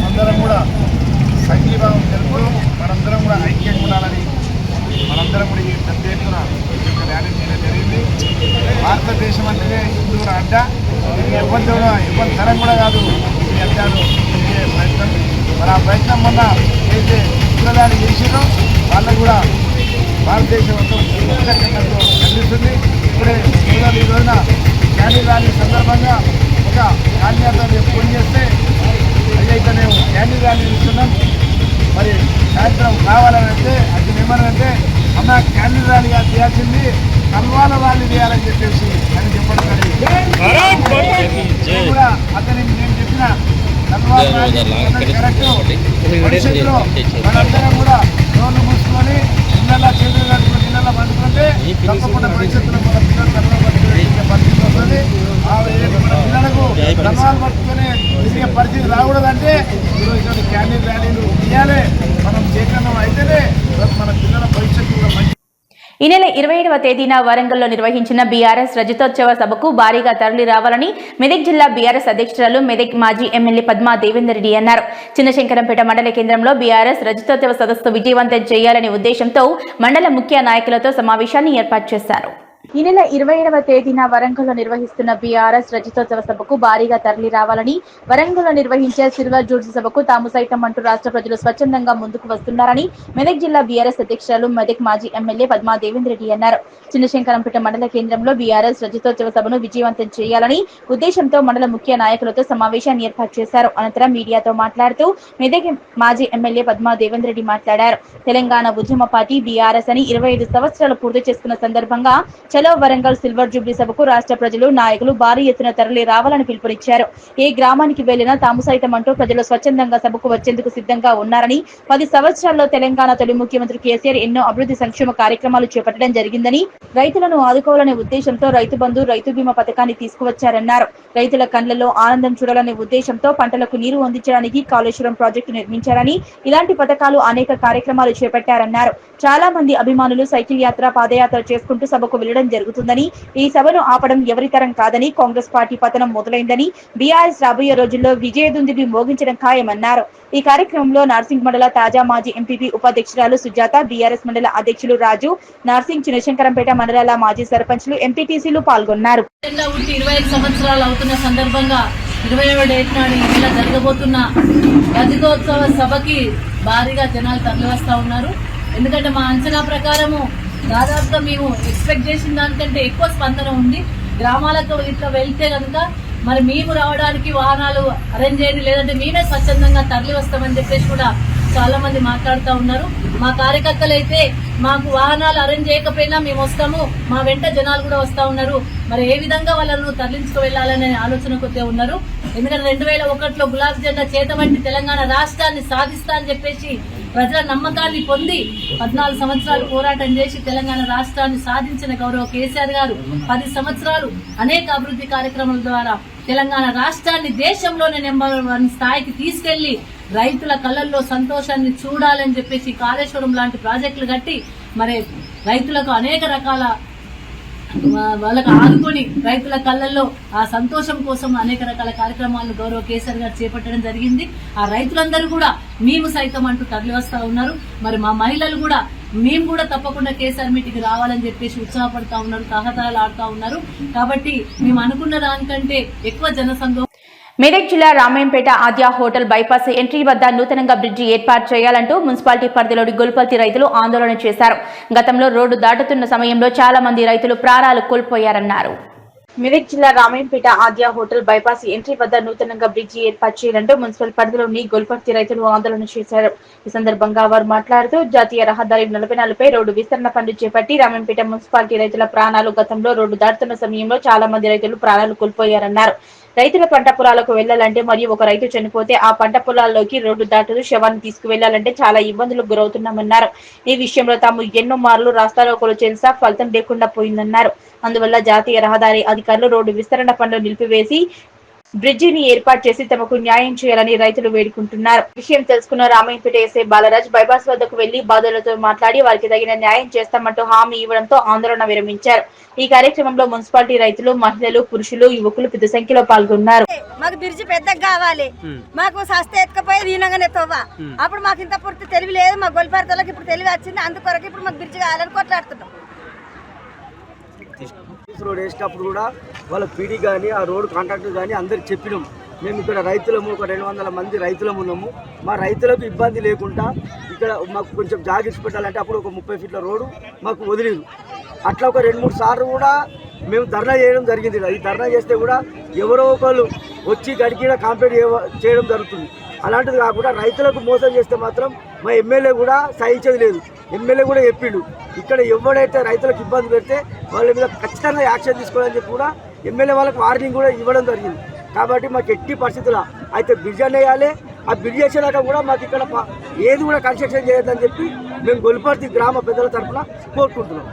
అందరం కూడా సంఘీభావం తెలుపుతూ మనందరం కూడా ఐక్యంగా ఉండాలని మనందరం కూడా ఈ పెద్ద ఎత్తున ర్యాలీ చేయడం జరిగింది. భారతదేశం అంటేనే హిందువుల అడ్డ, ఎవరి తరం కూడా కాదు ఈ అడ్డాలు చేసే ప్రయత్నం. మరి ఆ ప్రయత్నం వల్ల ఏదైతే ఉగ్రదాడి చేసినో వాళ్ళకు కూడా భారతదేశం మొత్తం కనిపిస్తుంది. ఇప్పుడే ఈ రోజున క్యాండిల్ ర్యాలీ సందర్భంగా ఒక కార్యకర్తను ఫోన్ చేస్తే అయితే మేము క్యాండిల్ ర్యాలీ ఇస్తున్నాం, మరి సాయంత్రం కావాలని అంటే అతను ఏమనంటే అన్న క్యాండిల్ ర్యాలీగా చేయాల్సింది కల్వాల ర్యాలీ చేయాలని చెప్పేసి అని చెప్పడం జరిగింది. కూడా అతనికి నేను చెప్పిన కల్వాల ర్యాలీ కరెక్ట్. భవిష్యత్తులో మనందరం కూడా రోడ్లు మూసుకొని ఇళ్ళ చేతులు కట్టుకుని ఇళ్ళ పండుకుంటే తప్పకుండా భవిష్యత్తులో మన పిల్లలు కల్వాలు పట్టుకునే పరిస్థితి వస్తుంది. మన పిల్లలకు కల్వాలు పట్టుకునే తిరిగే పరిస్థితి రాకూడదంటే ఈరోజు క్యాండిల్ ర్యాలీలు తీయాలి. మనం చైతన్యం అయితేనే మన పిల్లల భవిష్యత్తు మంచి. ఈ నెల 27వ తేదీన వరంగల్లో నిర్వహించిన బీఆర్ఎస్ రజతోత్సవ సభకు భారీగా తరలి రావాలని మెదక్ జిల్లా బీఆర్ఎస్ అధ్యక్షురాలు మెదక్ మాజీ ఎమ్మెల్యే పద్మా దేవేందర్ రెడ్డి అన్నారు. చిన్నశంకరంపేట మండల కేంద్రంలో బీఆర్ఎస్ రజతోత్సవ సదస్సు విజయవంతం చేయాలనే ఉద్దేశంతో మండల ముఖ్య నాయకులతో సమావేశాన్ని ఏర్పాటు చేశారు. ఈ నెల 27వ తేదీన వరంగల్లో నిర్వహిస్తున్న బీఆర్ఎస్ రజతోత్సవ సభకు భారీగా తరలి రావాలని, వరంగల్లో నిర్వహించే సిల్వర్ జూబ్లీ సభకు తాము సైతం అంటూ రాష్ట్ర ప్రజలు స్వచ్ఛందంగా ముందుకు వస్తున్నారని మెదక్ జిల్లా బీఆర్ఎస్ అధ్యక్షురాలు మెదక్ మాజీ ఎమ్మెల్యే పద్మా దేవేందర్ రెడ్డి అన్నారు. చిన్నశంకరంపేట మండల కేంద్రంలో బీఆర్ఎస్ రజతోత్సవ సభను విజయవంతం చేయాలని ఉద్దేశంతో మండల ముఖ్య నాయకులతో సమావేశాన్ని ఏర్పాటు చేశారు. అనంతరం మీడియాతో మాట్లాడుతూ మెదక్ మాజీ ఎమ్మెల్యే పద్మా దేవేందర్ రెడ్డి మాట్లాడారు. తెలంగాణ ఉద్యమ పార్టీ బీఆర్ఎస్ అని 25 సంవత్సరాలు పూర్తి చేసుకున్న సందర్భంగా చలో వరంగల్ సిల్వర్ జూబ్లీ సభకు రాష్ట్ర ప్రజలు నాయకులు భారీ ఎత్తున తరలి రావాలని పిలుపునిచ్చారు. ఏ గ్రామానికి వెళ్లినా తాము సైతం అంటూ ప్రజలు స్వచ్ఛందంగా సభకు వచ్చేందుకు సిద్ధంగా ఉన్నారని, 10 సంవత్సరాల్లో తెలంగాణ తొలి ముఖ్యమంత్రి కేసీఆర్ ఎన్నో అభివృద్ధి సంక్షేమ కార్యక్రమాలు చేపట్టడం జరిగిందని, రైతులను ఆదుకోవాలనే ఉద్దేశంతో రైతు బంధు, రైతు బీమా పథకాన్ని తీసుకువచ్చారన్నారు. రైతుల కళ్లలో ఆనందం చూడాలనే ఉద్దేశంతో పంటలకు నీరు అందించడానికి కాళేశ్వరం ప్రాజెక్టు నిర్మించారని, ఇలాంటి పథకాలు అనేక కార్యక్రమాలు చేపట్టారన్నారు. చాలా మంది అభిమానులు సైకిల్ యాత్ర, పాదయాత్ర చేసుకుంటూ సభకు వెళ్లడం జరుగుతుందని, ఈ సభను ఆపడం ఎవరి తరం కాదని, కాంగ్రెస్ పార్టీ పతనం మొదలైందని, బీఆర్ఎస్ రాబోయే రోజుల్లో విజయదుందుబి మోగించడం ఖాయమన్నారు. ఈ కార్యక్రమంలో నార్సింగ్ మండల తాజా మాజీ ఎంపీపీ ఉపాధ్యక్షురాలు సుజాత, బీఆర్ఎస్ మండల అధ్యక్షులు రాజు, నార్సింగ్, చిన్నశంకరంపేట మండలాల మాజీ సర్పంచ్లు, ఎంపీటీసీలు పాల్గొన్నారు. 25 సంవత్సరాలు అవుతున్న సందర్భంగా 27వ డేట్ నాడు ఈ నెల జరగబోతున్న రజతోత్సవ సభకి భారీగా జనాలు తరలివస్తా ఉన్నారు. ఎందుకంటే మా అంచనా ప్రకారము దాదాపుగా మేము ఎక్స్పెక్ట్ చేసిన దానికంటే ఎక్కువ స్పందన ఉంది. గ్రామాలకు ఇట్లా వెళ్తే కనుక మరి మేము రావడానికి వాహనాలు అరేంజ్ చేయండి, లేదంటే మేమే స్వచ్ఛందంగా తరలి వస్తామని చెప్పేసి కూడా చాలా మంది మాట్లాడుతూ ఉన్నారు. మా కార్యకర్తలు అయితే మాకు వాహనాలు అరేంజ్ చేయకపోయినా మేము వస్తాము, మా వెంట జనాలు కూడా వస్తూ ఉన్నారు. మరి ఏ విధంగా వాళ్ళను తరలించుకు వెళ్లాలనే ఆలోచన కొద్దిగా ఉన్నారు. ఎందుకంటే 2001లో గులాబీ జెండా చేతబట్టి తెలంగాణ రాష్ట్రాన్ని సాధిస్తా అని చెప్పేసి ప్రజల నమ్మకాన్ని పొంది 14 సంవత్సరాలు పోరాటం చేసి తెలంగాణ రాష్ట్రాన్ని సాధించిన గౌరవ కేసీఆర్ గారు 10 సంవత్సరాలు అనేక అభివృద్ధి కార్యక్రమాల ద్వారా తెలంగాణ రాష్ట్రాన్ని దేశంలోనే నెంబర్ 1 స్థాయికి తీసుకెళ్లి రైతుల కళ్ళల్లో సంతోషాన్ని చూడాలని చెప్పేసి కాళేశ్వరం లాంటి ప్రాజెక్టులు కట్టి మరి రైతులకు అనేక రకాల వాళ్ళకు ఆదుకొని రైతుల కళ్ళల్లో ఆ సంతోషం కోసం అనేక రకాల కార్యక్రమాలను గౌరవ కేసీఆర్ గారు చేపట్టడం జరిగింది. ఆ రైతులందరూ కూడా మేము సైతం అంటూ తరలి వస్తా ఉన్నారు. మరి మా మహిళలు కూడా మేము కూడా తప్పకుండా కేసీఆర్ మీటింగ్ రావాలని చెప్పేసి ఉత్సాహపడతా ఉన్నారు, తహతహలాడుతా ఉన్నారు. కాబట్టి మేము అనుకున్న దానికంటే ఎక్కువ జనసంఘం మెదక్ జిల్లా రామాయంపేట ఆద్య హోటల్ బైపాస్ ఎంట్రీ వద్ద నూతనంగా బ్రిడ్జి ఏర్పాటు చేయాలంటూ మున్సిపాలిటీ పరిధిలోని గొల్పల్తి రైతులు ఆందోళన చేశారు. గతంలో రోడ్డు దాటుతున్న సమయంలో చాలా మంది రైతులు ప్రాణాలు కోల్పోయారన్నారు. మెదక్ జిల్లా రామాయంపేట ఆద్య హోటల్ బైపాస్ ఎంట్రీ వద్ద నూతనంగా బ్రిడ్జి ఏర్పాటు చేయాలంటూ మున్సిపల్ పరిధిలోని గొల్పర్తి రైతులు ఆందోళన చేశారు. ఈ సందర్భంగా వారు మాట్లాడుతూ జాతీయ రహదారి 44పై రోడ్డు విస్తరణ పనులు చేపట్టి రామాయంపేట మున్సిపాలిటీ రైతుల ప్రాణాలు గతంలో రోడ్డు దాటుతున్న సమయంలో చాలా మంది రైతులు ప్రాణాలు కోల్పోయారన్నారు. రైతుల పంట పొలాలకు వెళ్లాలంటే మరియు ఒక రైతు చనిపోతే ఆ పంట పొలాల్లోకి రోడ్డు దాటుతూ శవాన్ని తీసుకువెళ్లాలంటే చాలా ఇబ్బందులకు గురవుతున్నామన్నారు. ఈ విషయంలో తాము ఎన్నో మార్లు రాస్తారోకోలు చేసినా ఫలితం లేకుండా పోయిందన్నారు. అందువల్ల జాతీయ రహదారి అధికారులు రోడ్డు విస్తరణ పనులు నిలిపివేసి బ్రిడ్జిని ఏర్పాటు చేసి తమకు న్యాయం చేయాలని రైతులు వేడుకుంటున్నారు. విషయం తెలుసుకున్న రామాయంపేట ఎస్ఐ బాలరాజ్ బైపాస్ వద్దకు వెళ్లి బాధితులతో మాట్లాడి వారికి తగిన న్యాయం చేస్తామంటూ హామీ ఇవ్వడంతో ఆందోళన విరమించారు. ఈ కార్యక్రమంలో మున్సిపాలిటీ రైతులు, మహిళలు, పురుషులు, యువకులు పెద్ద సంఖ్యలో పాల్గొన్నారు. మాకు బ్రిడ్జి పెద్దగా కావాలి, మాకు సస్తే ఎత్తుకపోయి దీనంగానే తోవా. అప్పుడు మాకు ఇంత పూర్తి తెలివి లేదు, మా గొల్పార్తలకు ఇప్పుడు తెలివి వచ్చింది. అందుకొరకు ఇప్పుడు మాకు బ్రిడ్జి కావాలని కొట్లాడుతున్నాం. రోడ్ వేసినప్పుడు కూడా వాళ్ళ పీడీ కానీ ఆ రోడ్ కాంట్రాక్టర్ కానీ అందరికి చెప్పినాం. మేము ఇక్కడ రైతులము, ఒక 200 మంది రైతులము ఉన్నాము. మా రైతులకు ఇబ్బంది లేకుండా ఇక్కడ మాకు కొంచెం జాగ్రత్త పెట్టాలంటే అప్పుడు ఒక 30 ఫీట్ల రోడ్డు మాకు వదిలేదు. అట్లా ఒక 2-3 సార్లు కూడా మేము ధర్నా చేయడం జరిగింది. ఈ ధర్నా చేస్తే కూడా ఎవరో ఒకళ్ళు వచ్చి గడికి కాంప్లైంట్ చేయడం జరుగుతుంది. అలాంటిది కాకుండా రైతులకు మోసం చేస్తే మాత్రం మా ఎమ్మెల్యే కూడా సహించేది లేదు. ఎమ్మెల్యే కూడా చెప్పిండు, ఇక్కడ ఎవడైతే రైతులకు ఇబ్బంది పెడితే వాళ్ళ మీద ఖచ్చితంగా యాక్షన్ తీసుకోవాలని చెప్పి కూడా ఎమ్మెల్యే వాళ్ళకి వార్నింగ్ కూడా ఇవ్వడం జరిగింది. కాబట్టి మాకు ఎట్టి పరిస్థితుల్లో అయితే బ్రిడ్జ్ అనేయాలి. ఆ బ్రిడ్జ్ చేసేదాకా కూడా మాకు ఇక్కడ ఏది కూడా కన్స్ట్రక్షన్ చేయొద్దని చెప్పి మేము గొల్పర్తి గ్రామ పెద్దల తరఫున కోరుకుంటున్నాం.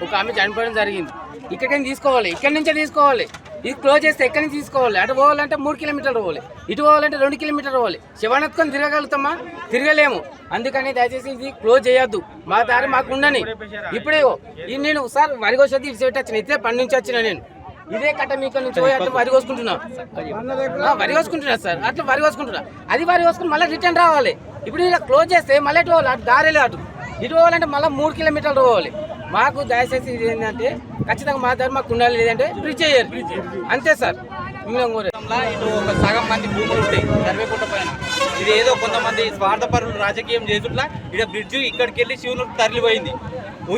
ఒక ఆమె చనిపోవడం జరిగింది. ఇక్కడికి తీసుకోవాలి, ఇక్కడి నుంచే తీసుకోవాలి. ఇది క్లోజ్ చేస్తే ఎక్కడి నుంచి తీసుకోవాలి? అటు పోవాలంటే 3 కిలోమీటర్లు పోవాలి, ఇటు పోవాలంటే 2 కిలోమీటర్లు పోవాలి. శివానెత్తుకొని తిరగలుగుతామా? తిరగలేము. అందుకని దయచేసి ఇది క్లోజ్ చేయొద్దు, మా దారి మాకు ఉండని. ఇప్పుడే నేను సార్ వరి కోసేది ఇటు సైడ్ వచ్చిన, ఇదే పని నుంచి వచ్చిన నేను ఇదే కట్ట మీకు నుంచి పోయి అట్లా వరి కోసుకుంటున్నా సార్. అట్లా వరి కోసుకుంటున్నా, అది వరి కోసుకుని మళ్ళీ రిటర్న్ రావాలి. ఇప్పుడు ఇలా క్లోజ్ చేస్తే మళ్ళీ ఎటు పోవాలి? అటు దారి లేదు. ఇటు పోవాలంటే మళ్ళీ 3 కిలోమీటర్లు పోవాలి. మాకు దయచేసి ఇది ఏంటంటే ఖచ్చితంగా మా దారి మాకు ఉండాలి, లేదంటే బ్రిడ్జ్ చేయాలి, అంతే సార్. ఇటు ఒక సగం మంది భూములు ఉంటాయి సర్వేకుంట పైన. ఇది ఏదో కొంతమంది స్వార్థపరులు రాజకీయం చేసుట్లా ఇక్కడ బ్రిడ్జ్ ఇక్కడికి వెళ్ళి శివునికి తరలిపోయింది.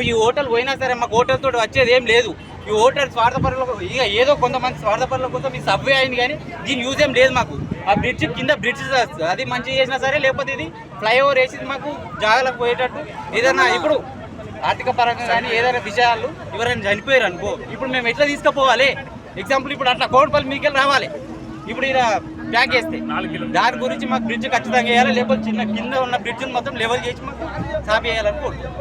ఈ హోటల్ పోయినా సరే మాకు హోటల్ తోటి వచ్చేది ఏం లేదు. ఈ హోటల్ స్వార్థపరుల ఇక ఏదో కొంతమంది స్వార్థపరుల కోసం ఈ సబ్వే అయింది, కానీ దీని యూజ్ ఏం లేదు మాకు. ఆ బ్రిడ్జ్ కింద బ్రిడ్జ్ అది మంచిగా చేసినా సరే, లేకపోతే ఇది ఫ్లైఓవర్ వేసి మాకు జాగాలకు పోయేటట్టు ఏదైనా ఇప్పుడు ఆర్థిక పరంగా కానీ ఏదైనా విషయాలు ఎవరైనా చనిపోయారు అనుకో, ఇప్పుడు మేము ఎట్లా తీసుకుపోవాలి? ఎగ్జాంపుల్ ఇప్పుడు అట్లా కోటపల్లి మీకెళ్ళి రావాలి, ఇప్పుడు ఇలా ప్యాక్ చేస్తే దాని గురించి మాకు బ్రిడ్జ్ ఖచ్చితంగా వేయాలి, లేకపోతే చిన్న కింద ఉన్న బ్రిడ్జ్ మొత్తం లెవెల్ చేసి మాకు సాపేయాలని కోరుతున్నాం.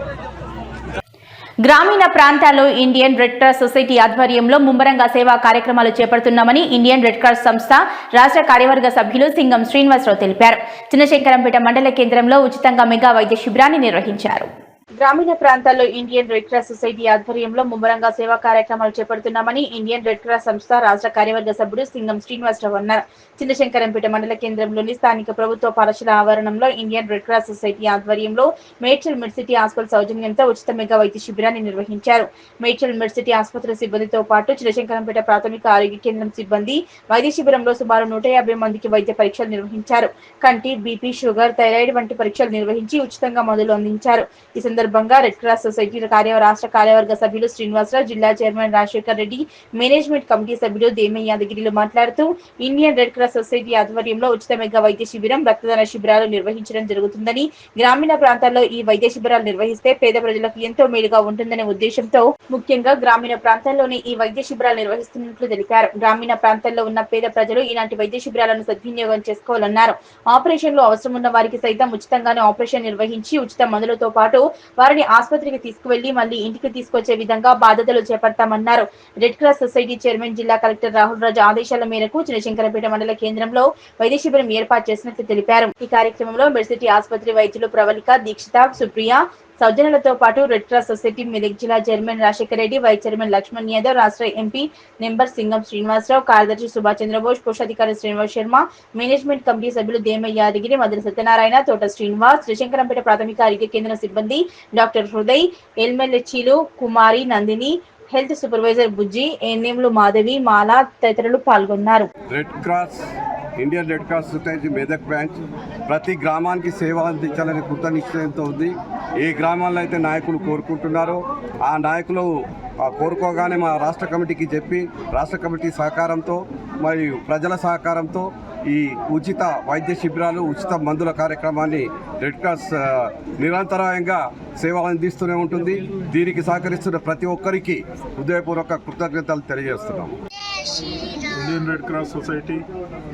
గ్రామీణ ప్రాంతాల్లో ఇండియన్ రెడ్ క్రాస్ సొసైటీ ఆధ్వర్యంలో ముమ్మరంగా సేవా కార్యక్రమాలు చేపడుతున్నామని ఇండియన్ రెడ్ క్రాస్ సంస్థ రాష్ట్ర కార్యవర్గ సభ్యులు సింగం శ్రీనివాసరావు తెలిపారు. చిన్నశంకరంపేట మండల కేంద్రంలో ఉచితంగా మెగా వైద్య శిబిరాన్ని నిర్వహించారు. గ్రామీణ ప్రాంతాల్లో ఇండియన్ రెడ్ క్రాస్ సొసైటీ ఆధ్వర్యంలో ముమ్మరంగా సేవా కార్యక్రమాలు చేపడుతున్నామని ఇండియన్ రెడ్ క్రాస్ సంస్థ రాష్ట్ర కార్యవర్గ సభ్యుడు సింగం శ్రీనివాసరావు అన్నారు. చిన్నశంకరంపేట మండల కేంద్రంలోని స్థానిక ప్రభుత్వ పాఠశాల ఆవరణంలో ఇండియన్ రెడ్ క్రాస్ సొసైటీ ఆధ్వర్యంలో మేడ్చల్ మిడ్సిటీ హాస్పిటల్ సౌజన్యంతో ఉచిత మెగా వైద్య శిబిరాన్ని నిర్వహించారు. మేడ్చల్ మిడ్సిటీ ఆసుపత్రి సిబ్బందితో పాటు చిన్నశంకరంపేట ప్రాథమిక ఆరోగ్య కేంద్రం సిబ్బంది వైద్య శిబిరంలో సుమారు 150 మందికి వైద్య పరీక్షలు నిర్వహించారు. కంటి, బీపీ, షుగర్, థైరాయిడ్ వంటి పరీక్షలు నిర్వహించి ఉచితంగా మందులు అందించారు. ఈ సందర్భంగా రెడ్ క్రాస్ సొసైటీ రాష్ట్ర కార్యవర్గ సభ్యులు శ్రీనివాసరావు, జిల్లా chairman Rajasekhar Reddy, management committee సభ్యులు దేమయ్య యాదగిరిలు మాట్లాడుతూ ఇండియన్ రెడ్ క్రాస్ సొసైటీ ఆధ్వర్యంలో ఉచిత మెగా వైద్య శిబిరం, రక్తదాన శిబిరాలు నిర్వహించడం జరుగుతుందని, గ్రామీణ ప్రాంతాల్లో ఈ వైద్య శిబిరాలు నిర్వహిస్తే పేద ప్రజలకు ఎంతో మేలుగా ఉంటుందనే ఉద్దేశంతో ముఖ్యంగా గ్రామీణ ప్రాంతాల్లోనే ఈ వైద్య శిబిరాలు నిర్వహిస్తున్నట్లు తెలిపారు. గ్రామీణ ప్రాంతాల్లో ఉన్న పేద ప్రజలు ఇలాంటి వైద్య శిబిరాలను సద్వినియోగం చేసుకోవాలన్నారు. ఆపరేషన్లు అవసరం ఉన్న వారికి సైతం ఉచితంగానే ఆపరేషన్ నిర్వహించి ఉచిత మందులతో పాటు వారిని ఆసుపత్రికి తీసుకువెళ్లి మళ్లీ ఇంటికి తీసుకొచ్చే విధంగా బాధ్యతలు చేపడతామన్నారు. రెడ్ క్రాస్ సొసైటీ చైర్మన్ జిల్లా కలెక్టర్ రాహుల్ రాజు ఆదేశాల మేరకు చిన్నశంకరంపేట మండల కేంద్రంలో వైద్య శిబిరం ఏర్పాటు చేసినట్లు తెలిపారు. ఈ కార్యక్రమంలో మెడ్సిటీ ఆసుపత్రి వైద్యులు ప్రవళిక, దీక్షిత, సుప్రియ, సౌజన్యులతో పాటు రెడ్ క్రాస్ సొసైటీ మెదక్ జిల్లా chairman Rajasekhar Reddy, vice chairman Laxman Yadav, రాష్ట్ర ఎంపీ నెంబర్ సింగం శ్రీనివాసరావు, కార్యదర్శి సుభాష్ చంద్రబోస్, కోశాధికారి శ్రీనివాస్ శర్మ, మేనేజ్మెంట్ కమిటీ సభ్యులు దేమయ్య యాదగిరి, మధుర సత్యనారాయణ, తోట శ్రీనివాస్, శ్రీశంకరంపేట ప్రాథమిక ఆరోగ్య కేంద్ర సిబ్బంది డాక్టర్ హృదయ్, ఎల్మెల్హెచ్లు కుమారి, నందిని, హెల్త్ సూపర్వైజర్ బుజ్జి, ఏఎన్ఎంలు మాధవి, మాలా తదితరులు పాల్గొన్నారు. Red cross, Indian Red Cross society Medak branch ప్రతి గ్రామానికి సేవ అందించాలనే కృత నిశ్చయంతో ఉంది. ఏ గ్రామాల్లో అయితే నాయకులు కోరుకుంటున్నారో ఆ నాయకులు కోరుకోగానే మా రాష్ట్ర కమిటీకి చెప్పి రాష్ట్ర కమిటీ సహకారంతో మరియు ప్రజల సహకారంతో ఈ ఉచిత వైద్య శిబిరాలు, ఉచిత మందుల కార్యక్రమాన్ని రెడ్ క్రాస్ నిరంతరాయంగా సేవ అందిస్తూనే ఉంటుంది. దీనికి సహకరిస్తున్న ప్రతి ఒక్కరికి హృదయపూర్వక కృతజ్ఞతలు తెలియజేస్తున్నాం. ఇండియన్ రెడ్ క్రాస్ సొసైటీ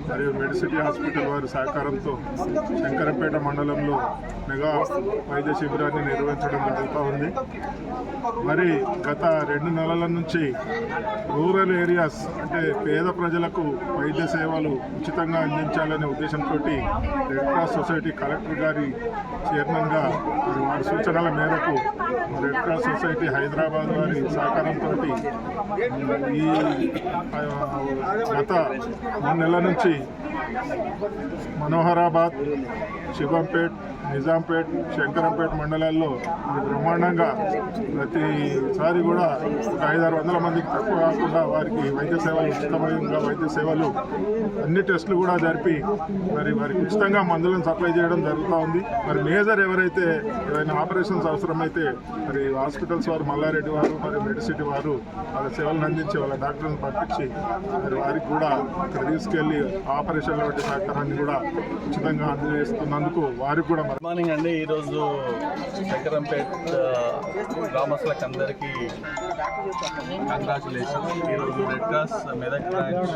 మరియు మెడిసిటీ హాస్పిటల్ వారి సహకారంతో శంకరంపేట మండలంలో మెగా వైద్య శిబిరాన్ని నిర్వహించడం జరుగుతూ ఉంది. మరి గత 2 నెలల నుంచి రూరల్ ఏరియాస్ అంటే పేద ప్రజలకు వైద్య సేవలు ఉచితంగా అందించాలనే ఉద్దేశంతో రెడ్ క్రాస్ సొసైటీ కలెక్టర్ గారి చైర్మన్గా వారి సూచనల మేరకు రెడ్ క్రాస్ సొసైటీ హైదరాబాద్ వారి సహకారంతో ఈ గత 3 నెలల నుంచి మనోహరాబాద్, శివంపేట్, నిజాంపేట్, శంకరంపేట మండలాల్లో బ్రహ్మాండంగా ప్రతిసారి కూడా 500-600 మందికి తక్కువ కాకుండా వారికి వైద్య సేవలు, ఉచితమైన వైద్య సేవలు, అన్ని టెస్టులు కూడా జరిపి మరి వారికి ఉచితంగా మందులను సప్లై చేయడం జరుగుతూ ఉంది. మరి మేజర్ ఎవరైతే ఏమైనా ఆపరేషన్స్ అవసరమైతే మరి హాస్పిటల్స్ వారు, మల్లారెడ్డి వారు మరి మెడిసిటీ వారు వాళ్ళ సేవలను అందించి వాళ్ళ డాక్టర్లను పంపించి మరి వారికి కూడా ఇక్కడ తీసుకెళ్లి ఆపరేషన్ల వంటి సహకారాన్ని కూడా ఉచితంగా అందజేస్తున్నందుకు వారికి కూడా గుడ్ మార్నింగ్ అండి. ఈరోజు శంకరంపేట్ గ్రామస్తులకు అందరికీ కంగ్రాచులేషన్. ఈరోజు red cross Medak branch,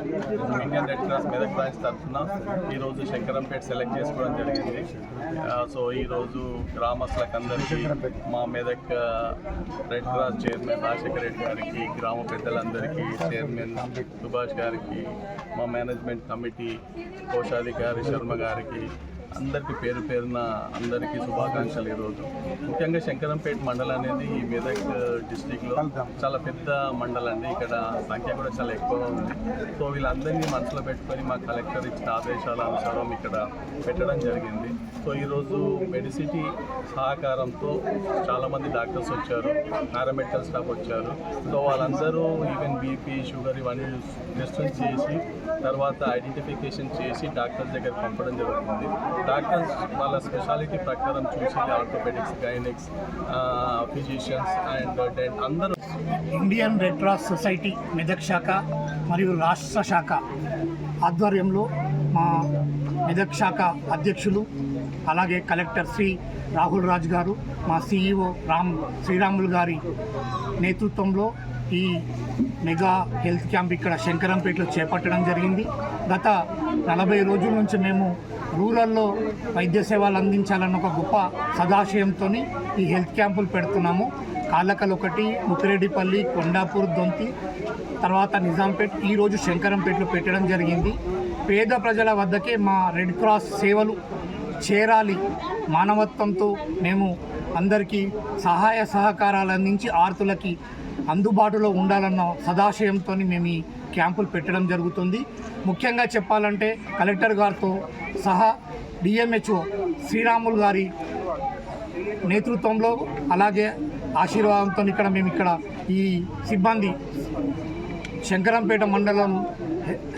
Indian Red cross Medak branch తరఫున ఈరోజు శంకరంపేట్ సెలెక్ట్ చేసుకోవడం జరిగింది. సో ఈరోజు గ్రామస్తులకు అందరికీ మా Medak red cross chairman Rajasekhar Reddy గారికి, గ్రామ పెద్దలందరికీ, చైర్మన్ సుభాష్ గారికి, మా మేనేజ్మెంట్ కమిటీ కోశాధికారి శర్మ గారికి అందరికీ పేరు పేరున అందరికీ శుభాకాంక్షలు. ఈరోజు ముఖ్యంగా శంకరంపేట మండలం అనేది ఈ మెదక్ డిస్టిక్లో చాలా పెద్ద మండలం అండి. ఇక్కడ సంఖ్య కూడా చాలా ఎక్కువ ఉంది. సో వీళ్ళందరినీ మనసులో పెట్టుకొని మా కలెక్టర్ ఇచ్చిన ఆదేశాల అనుసారం ఇక్కడ పెట్టడం జరిగింది. సో ఈరోజు మెడిసిటీ సహకారంతో చాలామంది డాక్టర్స్ వచ్చారు, పారామెడికల్ స్టాఫ్ వచ్చారు. సో వాళ్ళందరూ ఈవెన్ బీపీ, షుగర్ ఇవన్నీ టెస్ట్ చేసి తర్వాత ఐడెంటిఫికేషన్ చేసి డాక్టర్స్ దగ్గర పంపడం జరుగుతుంది. డాక్టర్స్ వాళ్ళ స్పెషాలిటీ ప్రకారం చూసి orthopaedics, gynaecs, physicians and dent అందరూ. Indian Red Cross society Medak శాఖ మరియు రాష్ట్ర శాఖ ఆధ్వర్యంలో మా మెదక్ శాఖ అధ్యక్షులు అలాగే కలెక్టర్ శ్రీ రాహుల్ రాజ్ గారు, మా సిఇఓ శ్రీరాములు గారి నేతృత్వంలో ఈ మెగా హెల్త్ క్యాంప్ ఇక్కడ శంకరంపేటలో చేపట్టడం జరిగింది. గత 40 రోజుల నుంచి మేము రూరల్లో వైద్య సేవలు అందించాలన్న ఒక గొప్ప సదాశయంతో ఈ హెల్త్ క్యాంపులు పెడుతున్నాము. కాళ్ళకల్ ఒకటి, ముప్పిరెడ్డిపల్లి, కొండాపూర్, దొంతి, తర్వాత నిజాంపేట్, ఈరోజు శంకరంపేటలో పెట్టడం జరిగింది. పేద ప్రజల వద్దకే మా రెడ్ క్రాస్ సేవలు చేరాలి, మానవత్వంతో మేము అందరికీ సహాయ సహకారాలు అందించి ఆర్తులకి అందుబాటులో ఉండాలన్న సదాశయంతో మేము ఈ క్యాంపులు పెట్టడం జరుగుతుంది. ముఖ్యంగా చెప్పాలంటే కలెక్టర్ గారితో సహా డిఎంహెచ్ఓ శ్రీరాములు గారి నేతృత్వంలో అలాగే ఆశీర్వాదంతో ఇక్కడ ఈ సిబ్బంది శంకరంపేట మండలం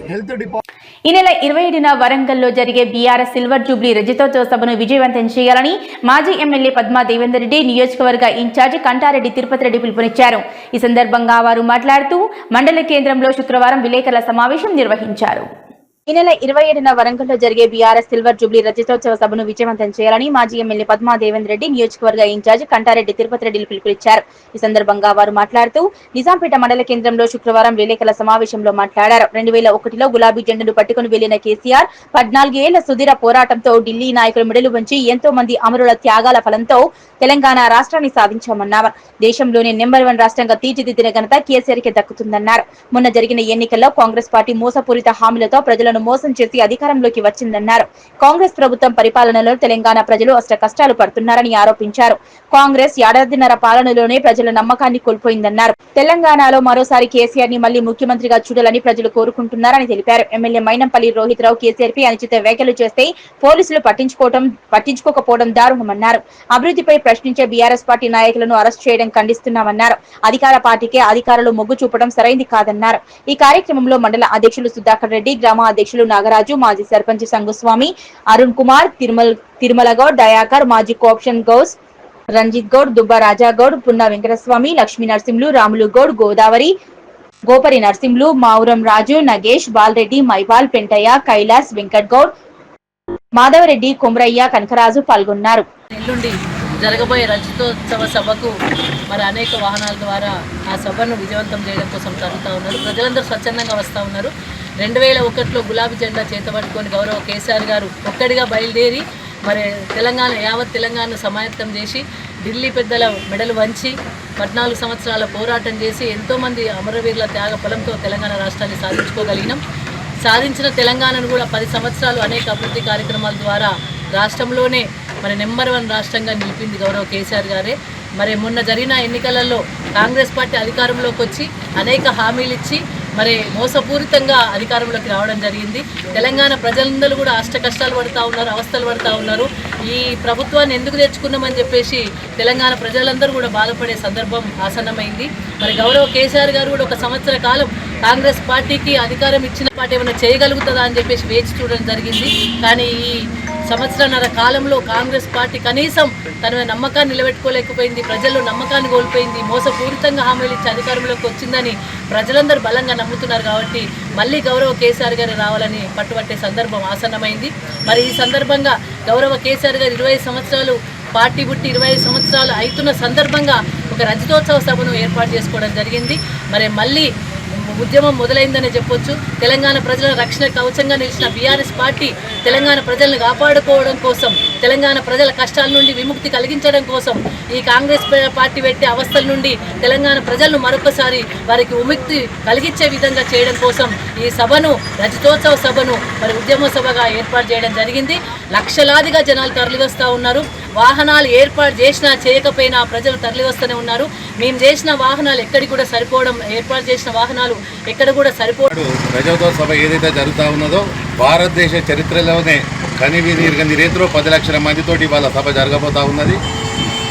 హెల్త్ డిపార్ట్మెంట్ ఈ నెల 27న వరంగల్లో జరిగే బీఆర్ఎస్ సిల్వర్ జూబ్లీ రజతోత్సవ సభను విజయవంతం చేయాలని మాజీ ఎమ్మెల్యే పద్మా దేవేందర్ రెడ్డి, నియోజకవర్గ ఇన్ఛార్జ్ కంటారెడ్డి తిరుపతి రెడ్డి పిలుపునిచ్చారు. ఈ సందర్భంగా వారు మాట్లాడుతూ మండల కేంద్రంలో శుక్రవారం విలేకరుల సమావేశం నిర్వహించారు. ఈ నెల 27న వరంగల్లో జరిగే బీఆర్ఎస్ సిల్వర్ జూబ్లీ రజతోత్సవ సభను విజయవంతం చేయాలని మాజీ ఎమ్మెల్యే పద్మా దేవేందర్ రెడ్డి, నియోజకవర్గ ఇన్ఛార్జ్ కంటారెడ్డి తిరుపతి రెడ్డిలు పిలుపునిచ్చారు. ఈ సందర్భంగా వారు మాట్లాడుతూ నిజాంపేట మండల కేంద్రంలో శుక్రవారం విలేకరుల సమావేశంలో మాట్లాడారు. 2001లో గులాబీ జెండాను పట్టుకుని వెళ్లిన కేసీఆర్ 14 ఏళ్ల సుదీర పోరాటంతో ఢిల్లీ నాయకుల మెడలు వంచి ఎంతో మంది అమరుల త్యాగాల ఫలంతో తెలంగాణ రాష్ట్రాన్ని సాధించామన్నారు. దేశంలోనే నెంబర్ 1 రాష్ట్రంగా తీర్చిదిద్దిన ఘనత కేసీఆర్కే దక్కుతుందన్నారు. మొన్న జరిగిన ఎన్నికల్లో కాంగ్రెస్ పార్టీ మోసపూరిత హామీలతో ప్రజలను ప్రజలను మోసం చేసి అధికారంలోకి వచ్చిందన్నారు. కాంగ్రెస్ ప్రభుత్వం పరిపాలనలో తెలంగాణ ప్రజలు అష్ట కష్టాలు పడుతున్నారని ఆరోపించారు. కాంగ్రెస్ ఏడాదిన్నర పాలనలోనే ప్రజల నమ్మకాన్ని కోల్పోయిందన్నారు. తెలంగాణలో మరోసారి కేసీఆర్ ని మళ్లీ ముఖ్యమంత్రిగా చూడాలని ప్రజలు కోరుకుంటున్నారని తెలిపారు. ఎమ్మెల్యే మైనంపల్లి రోహిత్ రావు కేసీఆర్ పై అనుచిత వ్యాఖ్యలు చేస్తే పోలీసులు పట్టించుకోకపోవడం దారుణమన్నారు. అభివృద్ధిపై ప్రశ్నించే బీఆర్ఎస్ పార్టీ నాయకులను అరెస్ట్ చేయడం ఖండిస్తున్నామన్నారు. అధికార పార్టీకే అధికారులు మొగ్గు చూపడం సరైంది కాదన్నారు. ఈ కార్యక్రమంలో మండల అధ్యక్షులు సుధాకర్ రెడ్డి, గ్రామ అధ్యక్షులు నాగరాజు, మాజీ సర్పంచ్ సంగుస్వామి, అరుణ్ కుమార్, తిరుమల గౌడ్, దయాకర్, మాజీ కోఆప్షన్ గౌస్, రంజిత్ గౌడ్, దుబ్బ రాజాగౌడ్, పున్న వెంకటస్వామి, లక్ష్మీ నరసింహులు, రాములు గౌడ్, గోదావరి, గోపరి నరసింహులు, మావురం రాజు, నగేష్, బాలరెడ్డి, మైపాల్, పెంటయ్య, కైలాస్, వెంకట్ గౌడ్, మాధవరెడ్డి, కొమరయ్య, కనకరాజు పాల్గొన్నారు. ఎల్లుండి జరగబోయే రజతోత్సవ సభకు మరి అనేక వాహనాల ద్వారా ఆ సభను విజయవంతం చేయడం కోసం తరుగుతూ ఉన్నారు. ప్రజలందరూ స్వచ్ఛందంగా వస్తూ ఉన్నారు. 2001లో గులాబీ జెండా చేతబట్టుకొని గౌరవ కేసీఆర్ గారు ఒక్కడిగా బయలుదేరి మరి యావత్ తెలంగాణను సమాయత్తం చేసి ఢిల్లీ పెద్దల మెడలు వంచి 14 సంవత్సరాల పోరాటం చేసి ఎంతోమంది అమరవీరుల త్యాగ ఫలంతో తెలంగాణ రాష్ట్రాన్ని సాధించుకోగలిగినాం. సాధించిన తెలంగాణను కూడా 10 సంవత్సరాలు అనేక అభివృద్ధి కార్యక్రమాల ద్వారా రాష్ట్రంలోనే మరి నెంబర్ 1 రాష్ట్రంగా నిలిపింది గౌరవ కేసీఆర్ గారే. మరి మొన్న జరిగిన ఎన్నికలలో కాంగ్రెస్ పార్టీ అధికారంలోకి వచ్చి అనేక హామీలు ఇచ్చి మరి మోసపూరితంగా అధికారంలోకి రావడం జరిగింది. తెలంగాణ ప్రజలందరూ కూడా అష్ట కష్టాలు పడుతూ ఉన్నారు, అవస్థలు పడుతూ ఉన్నారు. ఈ ప్రభుత్వాన్ని ఎందుకు తెచ్చుకున్నామని చెప్పేసి తెలంగాణ ప్రజలందరూ కూడా బాధపడే సందర్భం ఆసన్నమైంది. మరి గౌరవ కేసీఆర్ గారు కూడా 1 సంవత్సర కాలం కాంగ్రెస్ పార్టీకి అధికారం ఇచ్చిన పార్టీ ఏమైనా చేయగలుగుతుందా అని చెప్పేసి వేచి చూడడం జరిగింది. కానీ ఈ సంవత్సరన్నర కాలంలో కాంగ్రెస్ పార్టీ కనీసం తన నమ్మకాన్ని నిలబెట్టుకోలేకపోయింది. ప్రజల్లో నమ్మకాన్ని కోల్పోయింది. మోసపూరితంగా హామీలు ఇచ్చి అధికారంలోకి వచ్చిందని ప్రజలందరూ బలంగా నమ్ముతున్నారు. కాబట్టి మళ్ళీ గౌరవ కేసీఆర్ గారు రావాలని పట్టుబట్టే సందర్భం ఆసన్నమైంది. మరి ఈ సందర్భంగా గౌరవ కేసీఆర్ గారు 25 సంవత్సరాలు పార్టీ పుట్టి 25 సంవత్సరాలు అవుతున్న సందర్భంగా ఒక రజతోత్సవ సభను ఏర్పాటు చేసుకోవడం జరిగింది. మరి మళ్ళీ ఉద్యమం మొదలైందనే చెప్పొచ్చు. తెలంగాణ ప్రజల రక్షణ కవచంగా నిలిచిన బీఆర్ఎస్ పార్టీ తెలంగాణ ప్రజలను కాపాడుకోవడం కోసం, తెలంగాణ ప్రజల కష్టాల నుండి విముక్తి కలిగించడం కోసం, ఈ కాంగ్రెస్ పార్టీ పెట్టే అవస్థల నుండి తెలంగాణ ప్రజలను మరొకసారి వారికి విముక్తి కలిగించే విధంగా చేయడం కోసం ఈ సభను, రజతోత్సవ సభను మరి ఉద్యమ సభగా ఏర్పాటు చేయడం జరిగింది. లక్షలాదిగా జనాలు తరలివస్తూ ఉన్నారు. వాహనాలు ఏర్పాటు చేసినా చేయకపోయినా ప్రజలు తరలివస్తూనే ఉన్నారు. మేము చేసిన వాహనాలు ఎక్కడికి కూడా సరిపోవడం, ఏర్పాటు చేసిన వాహనాలు ఎక్కడ కూడా సరిపోవడం. రజతోత్సవ సభ ఏదైతే జరుగుతూ ఉన్నదో భారతదేశ చరిత్రలోనే కనివిని రీతిలో 10 లక్షల మందితోటి వాళ్ళ సభ జరగబోతూ ఉన్నది.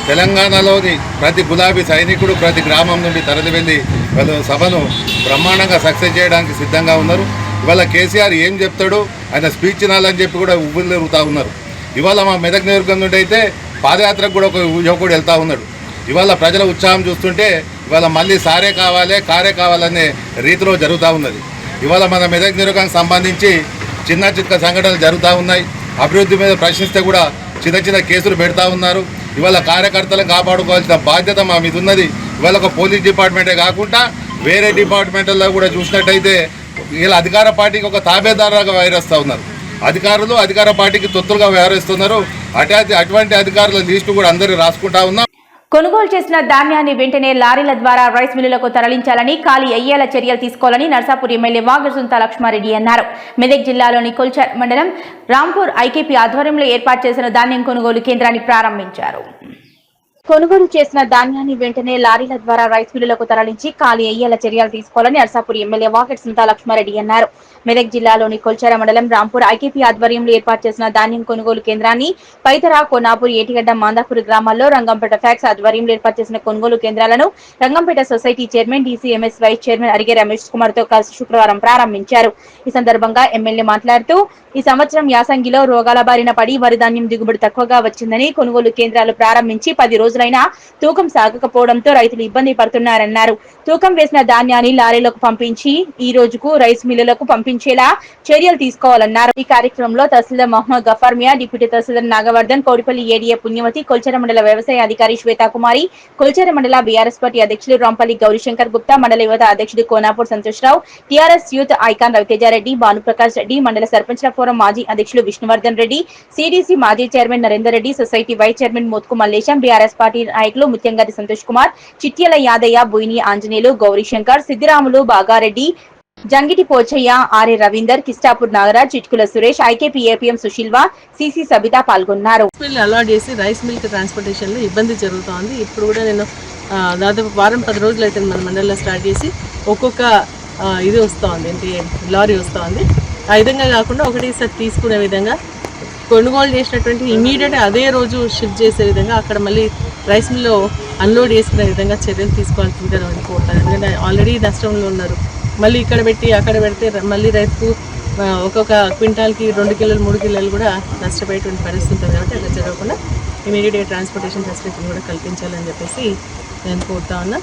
తెలంగాణలోని ప్రతి గులాబీ సైనికుడు ప్రతి గ్రామం నుండి తరలి వెళ్ళి వాళ్ళు సభను బ్రహ్మాండంగా సక్సెస్ చేయడానికి సిద్ధంగా ఉన్నారు. ఇవాళ కేసీఆర్ ఏం చెప్తాడు, ఆయన స్పీచ్ వినాలని చెప్పి కూడా ఉవ్వులు తిరుగుతూ ఉన్నారు. ఇవాళ మా మెదక్ నియోజకవర్గం నుండి అయితే పాదయాత్రకు కూడా ఒక యువకుడు వెళ్తూ ఉన్నాడు. ఇవాళ ప్రజల ఉత్సాహం చూస్తుంటే ఇవాళ మళ్ళీ సారే కావాలి, కారే కావాలనే రీతిలో జరుగుతూ ఉన్నది. ఇవాళ మన మెదక్ నియోజకవర్గానికి సంబంధించి చిన్న సంఘటనలు జరుగుతూ ఉన్నాయి. అభివృద్ధి మీద ప్రశ్నిస్తే కూడా చిన్న కేసులు పెడతా ఉన్నారు. ఇవాళ కార్యకర్తలను కాపాడుకోవాల్సిన బాధ్యత మా మీద ఉన్నది. ఇవాళ ఒక పోలీస్ డిపార్ట్మెంటే కాకుండా వేరే డిపార్ట్మెంట్లలో కూడా చూసినట్టయితే వీళ్ళ అధికార పార్టీకి ఒక తాబేదారుగా వ్యవహరిస్తూ ఉన్నారు. అధికారులు అధికార పార్టీకి తొత్తులుగా వ్యవహరిస్తున్నారు. అటువంటి అధికారుల లిస్టు కూడా అందరూ రాసుకుంటా ఉన్నాం. కొనుగోలు చేసిన ధాన్యాన్ని వెంటనే లారీల ద్వారా రైస్ మిల్లులకు తరలించాలని, ఖాళీ అయ్యేలా చర్యలు తీసుకోవాలని నర్సాపూర్ ఎమ్మెల్యే వాగర్సుంత లక్ష్మారెడ్డి అన్నారు. మెదక్ జిల్లాలోని కొల్చార్ మండలం రాంపూర్ ఐకేపీ ఆధ్వర్యంలో ఏర్పాటు చేసిన ధాన్యం కొనుగోలు కేంద్రాన్ని ప్రారంభించారు. కొనుగోలు చేసిన ధాన్యాన్ని వెంటనే లారీల ద్వారా రైస్ మిల్లులకు తరలించి ఖాళీ అయ్యేలా చర్యలు తీసుకోవాలని నర్సాపూర్ ఎమ్మెల్యే వాగర్సుంత లక్ష్మారెడ్డి అన్నారు. మెదక్ జిల్లాలోని కొల్చార మండలం రాంపూర్ ఐకేపీ ఆధ్వర్యంలో ఏర్పాటు చేసిన ధాన్యం కొనుగోలు కేంద్రాన్ని పైతరా, కోనాపూర్, ఏటిగడ్డ, మాందాపూర్ గ్రామాల్లో రంగంపేట ఫ్యాక్స్ ఆధ్వర్యంలో ఏర్పాటు చేసిన కొనుగోలు కేంద్రాలను Rangampet society chairman, DCMS vice chairman Arige Ramesh Kumar తో కలిసి శుక్రవారం ప్రారంభించారు. ఈ సందర్భంగా ఎమ్మెల్యే మాట్లాడుతూ ఈ సంవత్సరం యాసంగిలో రోగాల బారిన పడి వరి ధాన్యం దిగుబడి తక్కువగా వచ్చిందని, కొనుగోలు కేంద్రాలు ప్రారంభించి 10 రోజులైనా తూకం సాగకపోవడంతో రైతులు ఇబ్బంది పడుతున్నారన్నారు. తూకం వేసిన ధాన్యాన్ని లారీలకు పంపించి ఈ రోజుకు రైస్ మిల్లులకు పంపించేలా చర్యలు తీసుకోవాలన్నారు. ఈ కార్యక్రమంలో తహసీల్దార్ మహమ్మద్ గఫార్ మియా, డిప్యూటీ తహసీల్దార్ నాగవర్ధన్, కోడిపల్లి ఏడీఏ పుణ్యవతి, కొల్చార మండల వ్యవసాయ అధికారి శ్వేతాకుమారి, కొల్చార మండల బీఆర్ఎస్ పార్టీ అధ్యక్షులు రాంపల్లి గౌరీశంకర్ గుప్తా, మండల యువత అధ్యక్షుడు Konapur Santoshrao, TRS youth icon Ravitejareddy, Bhanuprakash Reddy, మండల సర్పంచ్ల ఫోరం మాజీ అధ్యక్షులు విష్ణువర్ధన్ రెడ్డి, సిడిసి మాజీ chairman Narender Reddy, society vice chairman Mothku Mallesham, BRS party నాయకులు Muthyamgari Santosh Kumar, Chityala Yadaiah, Boini Anjaneyulu, Gourishankar, Siddiramulu, Bagareddy, Jangiti Pochaiah, RA Ravinder, Kistapur Nagaraj, Chitkula Suresh, IKP APM Sushilva, CC Sabitha పాల్గొన్నారు. అలాట్ చేసి రైస్ మిల్క్ ట్రాన్స్పోర్టేషన్ లో ఇబ్బంది జరుగుతోంది. ఇప్పుడు కూడా నేను దాదాపు వారం 10 రోజులు అయితే మన మండలంలో స్టార్ట్ చేసి ఒక్కొక్క ఇది వస్తుంది, ఏంటి లారీ వస్తుంది. ఆ విధంగా కాకుండా ఒకటేసారి తీసుకునే విధంగా కొనుగోలు చేసినటువంటి ఇమీడియట్ అదే రోజు షిఫ్ట్ చేసే విధంగా అక్కడ మళ్ళీ రైస్ మిల్లో అన్లోడ్ చేసుకునే విధంగా చర్యలు తీసుకోవాల్సిందిగా కోరుతాను. ఎందుకంటే ఆల్రెడీ నష్టంలో ఉన్నారు. మళ్ళీ ఇక్కడ పెట్టి అక్కడ పెడితే మళ్ళీ రైతుకు ఒక్కొక్క క్వింటాల్కి 2 కిలోలు 3 కిలోలు కూడా నష్టపోయేటువంటి పరిస్థితి ఉంటుంది. కాబట్టి అలా జరగకుండా ఇమీడియట్గా ట్రాన్స్పోర్టేషన్ ఫెసిలిటీని కూడా కల్పించాలని చెప్పేసి నేను కోరుతా ఉన్నా.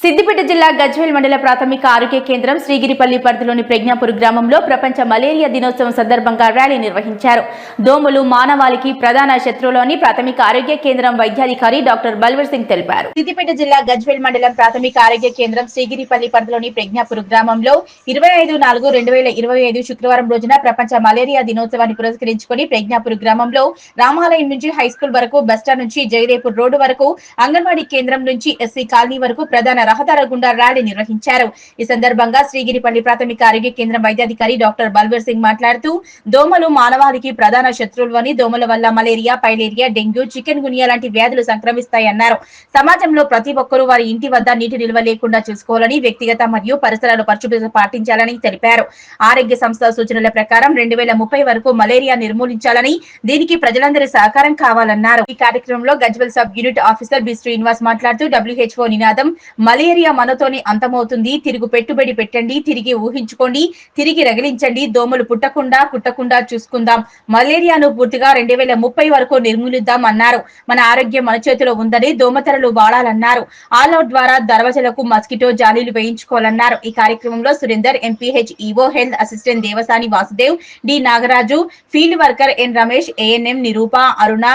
సిద్దిపేట జిల్లా గజ్వేల్ మండల ప్రాథమిక ఆరోగ్య కేంద్రం శ్రీగిరిపల్లి పరిధిలోని ప్రజ్ఞాపూర్ గ్రామంలో ప్రపంచ మలేరియా దినోత్సవం సందర్భంగా ర్యాలీ నిర్వహించారు. దోమలు మానవాళికి ప్రధాన శత్రువులని ప్రాథమిక ఆరోగ్య కేంద్రం వైద్యాధికారి డాక్టర్ బల్వీర్ సింగ్ తెలిపారు. సిద్దిపేట జిల్లా గజ్వేల్ మండలం ప్రాథమిక ఆరోగ్య కేంద్రం శ్రీగిరిపల్లి పరిధిలోని ప్రజ్ఞాపూర్ గ్రామంలో 25/4/2025 శుక్రవారం రోజున ప్రపంచ మలేరియా దినోత్సవాన్ని పురస్కరించుకుని ప్రజ్ఞాపూర్ గ్రామంలో రామాలయం నుంచి హైస్కూల్ వరకు, బస్టాండ్ నుంచి జయరేపూర్ రోడ్డు వరకు, అంగన్వాడీ కేంద్రం నుంచి ఎస్సీ కాలనీ వరకు ప్రధాన రహదారి గుండా ర్యాలీ నిర్వహించారు. ఈ సందర్భంగా శ్రీగిరిపల్లి ప్రాథమిక ఆరోగ్య కేంద్రం వైద్యాధికారి డాక్టర్ బల్వీర్ సింగ్ మాట్లాడుతూ దోమలు మానవాళికి ప్రధాన శత్రువులు అని, దోమల వల్ల మలేరియా, పైలేరియా, డెంగ్యూ, చికెన్ గునియా లాంటి వ్యాధులు సంక్రమిస్తాయన్నారు. సమాజంలో ప్రతి ఒక్కరూ వారి ఇంటి వద్ద నీటి నిల్వ లేకుండా చూసుకోవాలని, వ్యక్తిగత మరియు పరిసరాల పరిశుభ్రత పాటించాలని తెలిపారు. ఆరోగ్య సంస్థ సూచనల ప్రకారం 2030 వరకు మలేరియా నిర్మూలించాలని, దీనికి ప్రజలందరి సహకారం కావాలన్నారు. ఈ కార్యక్రమంలో Gajwel sub unit officer B Srinivas మాట్లాడుతూ WHO నినాదం మలేరియా మనతోనే అంతమవుతుంది, తిరుగు పెట్టుబడి పెట్టండి, తిరిగి ఊహించుకోండి, తిరిగి రగిలించండి, దోమలు కుట్టకుండా చూసుకుందాం, మలేరియాను పూర్తిగా 2030 వరకు నిర్మూలిద్దాం అన్నారు. మన ఆరోగ్యం మన చేతిలో ఉందని, దోమతెరలు వాడాలన్నారు. ఆల్అౌట్ ద్వారా దర్వాజలకు మస్కిటో జాలీలు వేయించుకోవాలన్నారు. ఈ కార్యక్రమంలో Surender, MPH EO health assistant Devasani Vasudev, D Nagaraju, field worker N Ramesh, ANM Nirupa, Aruna,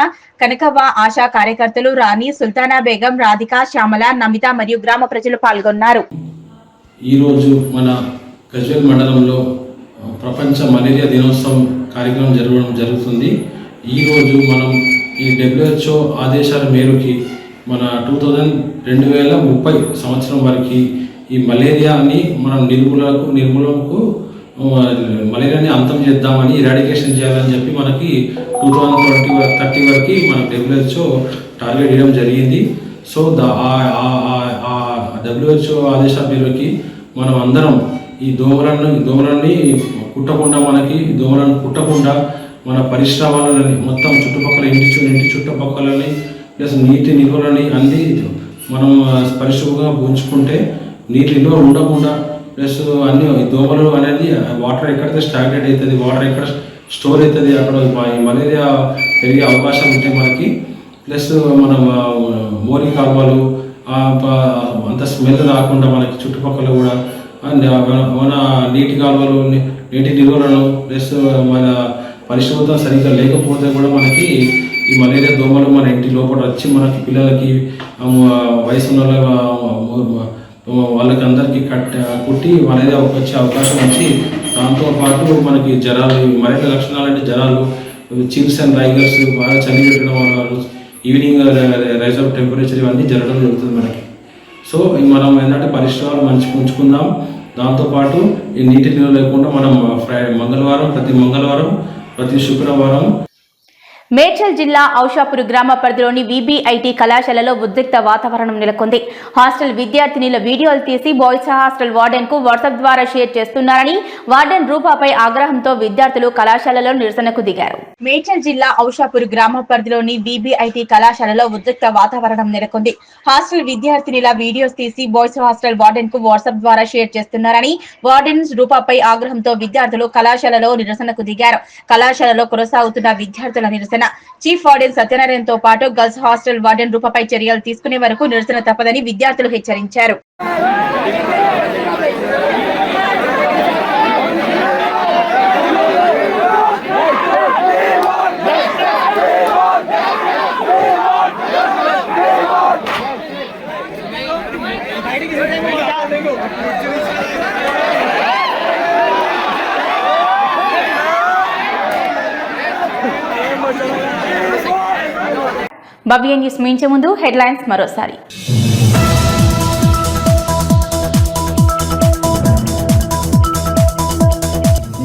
Kanakavva, ASHA కార్యకర్తలు రాణి, సుల్తానా బేగం, రాధిక, శ్యామల, నమిత మరియు గ్రామ ప్రజలు పాల్గొన్నారు. ఈరోజు మన గజ్వేల్ మండలంలో ప్రపంచ మలేరియా దినోత్సవం కార్యక్రమం జరుగుతుంది. ఈరోజు మనం ఈ WHO ఆదేశాల మేరకు మన 2030 సంవత్సరం వరకు ఈ మలేరియాని మనం నిర్మూలనకు మలేరియాని అంతం చేద్దామని, ఇరాడికేషన్ చేయాలని చెప్పి మనకి 2030 వరకు మన WHO టార్గెట్ ఇవ్వడం జరిగింది. సో WHO ఆదేశాల మేరకు మనం అందరం ఈ దోమలని కుట్టకుండా మన పరిశ్రమలని మొత్తం చుట్టుపక్కల ఇంటి చుట్టుపక్కలని ప్లస్ నీటి నిల్వలని అన్ని మనం పరిశుభ్రంగా ఉంచుకుంటే నీటి నిల్వ ఉండకుండా ప్లస్ అన్ని దోమలు అనేది వాటర్ ఎక్కడైతే స్టాగ్నేట్ అవుతుంది, వాటర్ ఎక్కడ స్టోర్ అవుతుంది, అక్కడ మలేరియా పెరిగే అవకాశాలు ఉంటాయి మనకి. ప్లస్ మన మోరీ కాలువలు అంత స్మెల్ రాకుండా మనకి చుట్టుపక్కల కూడా మన నీటి కాలువలు, నీటి నిల్వలను ప్లస్ మన పరిశుభ్రత సరిగ్గా లేకపోతే కూడా మనకి ఈ మలేరియా దోమలు మన ఇంటి లోపల వచ్చి మనకి పిల్లలకి, వయసున్న వాళ్ళకి అందరికీ కుట్టి మలేరియా వచ్చే అవకాశం వచ్చి, దాంతోపాటు మనకి జ్వరాలు, మలేరియా లక్షణాలు అంటే జ్వరాలు, చిల్స్ అండ్ రైగర్స్, బాగా చలి పెట్టడం వల్ల ఈవినింగ్ రైజ్ ఆఫ్ టెంపరేచర్ ఇవన్నీ జరగడం జరుగుతుంది మనకి. సో మనం ఏంటంటే పరిశ్రమలు మంచిగా ఉంచుకుందాం. దాంతోపాటు ఈ నీటి నిల్వ లేకుండా మనం ప్రతి మంగళవారం ప్రతి శుక్రవారం మేడ్చల్ జిల్లా ఔషాపూర్ గ్రామ పరిధిలోని VBIT కళాశాలలో ఉద్రిక్త వాతావరణం నెలకొంది. హాస్టల్ విద్యార్థినిల వీడియోలు తీసి బాయ్స్ హాస్టల్ వార్డెన్ కు వాట్సాప్ ద్వారా షేర్ చేస్తున్నారని వార్డెన్ రూపాపై ఆగ్రహంతో విద్యార్థులు కళాశాలలో నిరసనకు దిగారు. మేడ్చల్ జిల్లా ఔషాపూర్ గ్రామ పరిధిలోని VBIT కళాశాలలో ఉద్రిక్త వాతావరణం నెలకొంది. హాస్టల్ విద్యార్థినిల వీడియోస్ తీసి బాయ్స్ హాస్టల్ వార్డెన్ కు వాట్సాప్ ద్వారా షేర్ చేస్తున్నారని వార్డెన్ రూపాపై ఆగ్రహంతో విద్యార్థులు కళాశాలలో నిరసనకు దిగారు. కళాశాలలో కొనసాగుతున్న విద్యార్థుల నిరసన చీఫ్ వార్డెన్ సత్యనారాయణతో పాటు గర్ల్స్ హాస్టల్ వార్డెన్ రూపపై చర్యలు తీసుకునే వరకు నిరసన తప్పదని విద్యార్థులు హెచ్చరించారు. భవ్య న్యూస్ మించే ముందు హెడ్లైన్స్ మరోసారి.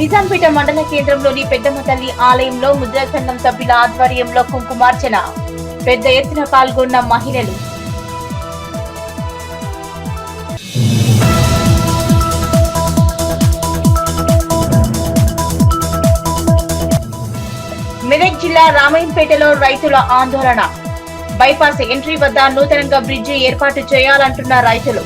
నిజాంపేట మండల కేంద్రంలోని పెద్దమ్మ తల్లి ఆలయంలో ముద్రా సంఘం సభ్యుల ఆధ్వర్యంలో కుంకుమార్చన. పెద్ద ఎత్తున పాల్గొన్న మహిళలు. మెదక్ జిల్లా రామాయంపేటలో రైతుల ఆందోళన. బైపాస్ ఎంట్రీ వద్ద నూతనంగా బ్రిడ్జి ఏర్పాటు చేయాలంటున్న రైతులు.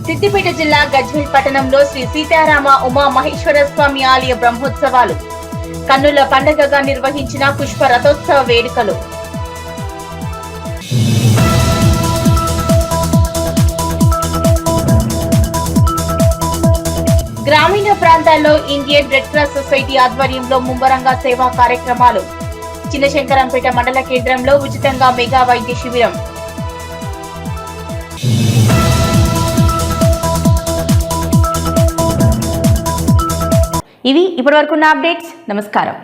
సిద్దిపేట జిల్లా గజ్వేల్ పట్టణంలో శ్రీ సీతారామ ఉమా మహేశ్వర స్వామి ఆలయ బ్రహ్మోత్సవాలు. కన్నుల పండగగా నిర్వహించిన పుష్ప రథోత్సవ వేడుకలు. గ్రామీణ ప్రాంతాల్లో ఇండియన్ రెడ్ క్రాస్ సొసైటీ ఆధ్వర్యంలో ముమ్మరంగా సేవా కార్యక్రమాలు. చిన్నశంకరంపేట మండల కేంద్రంలో ఉచితంగా మెగా వైద్య శిబిరం. ఇవి ఇప్పటివరకున్న అప్డేట్స్. నమస్కారం.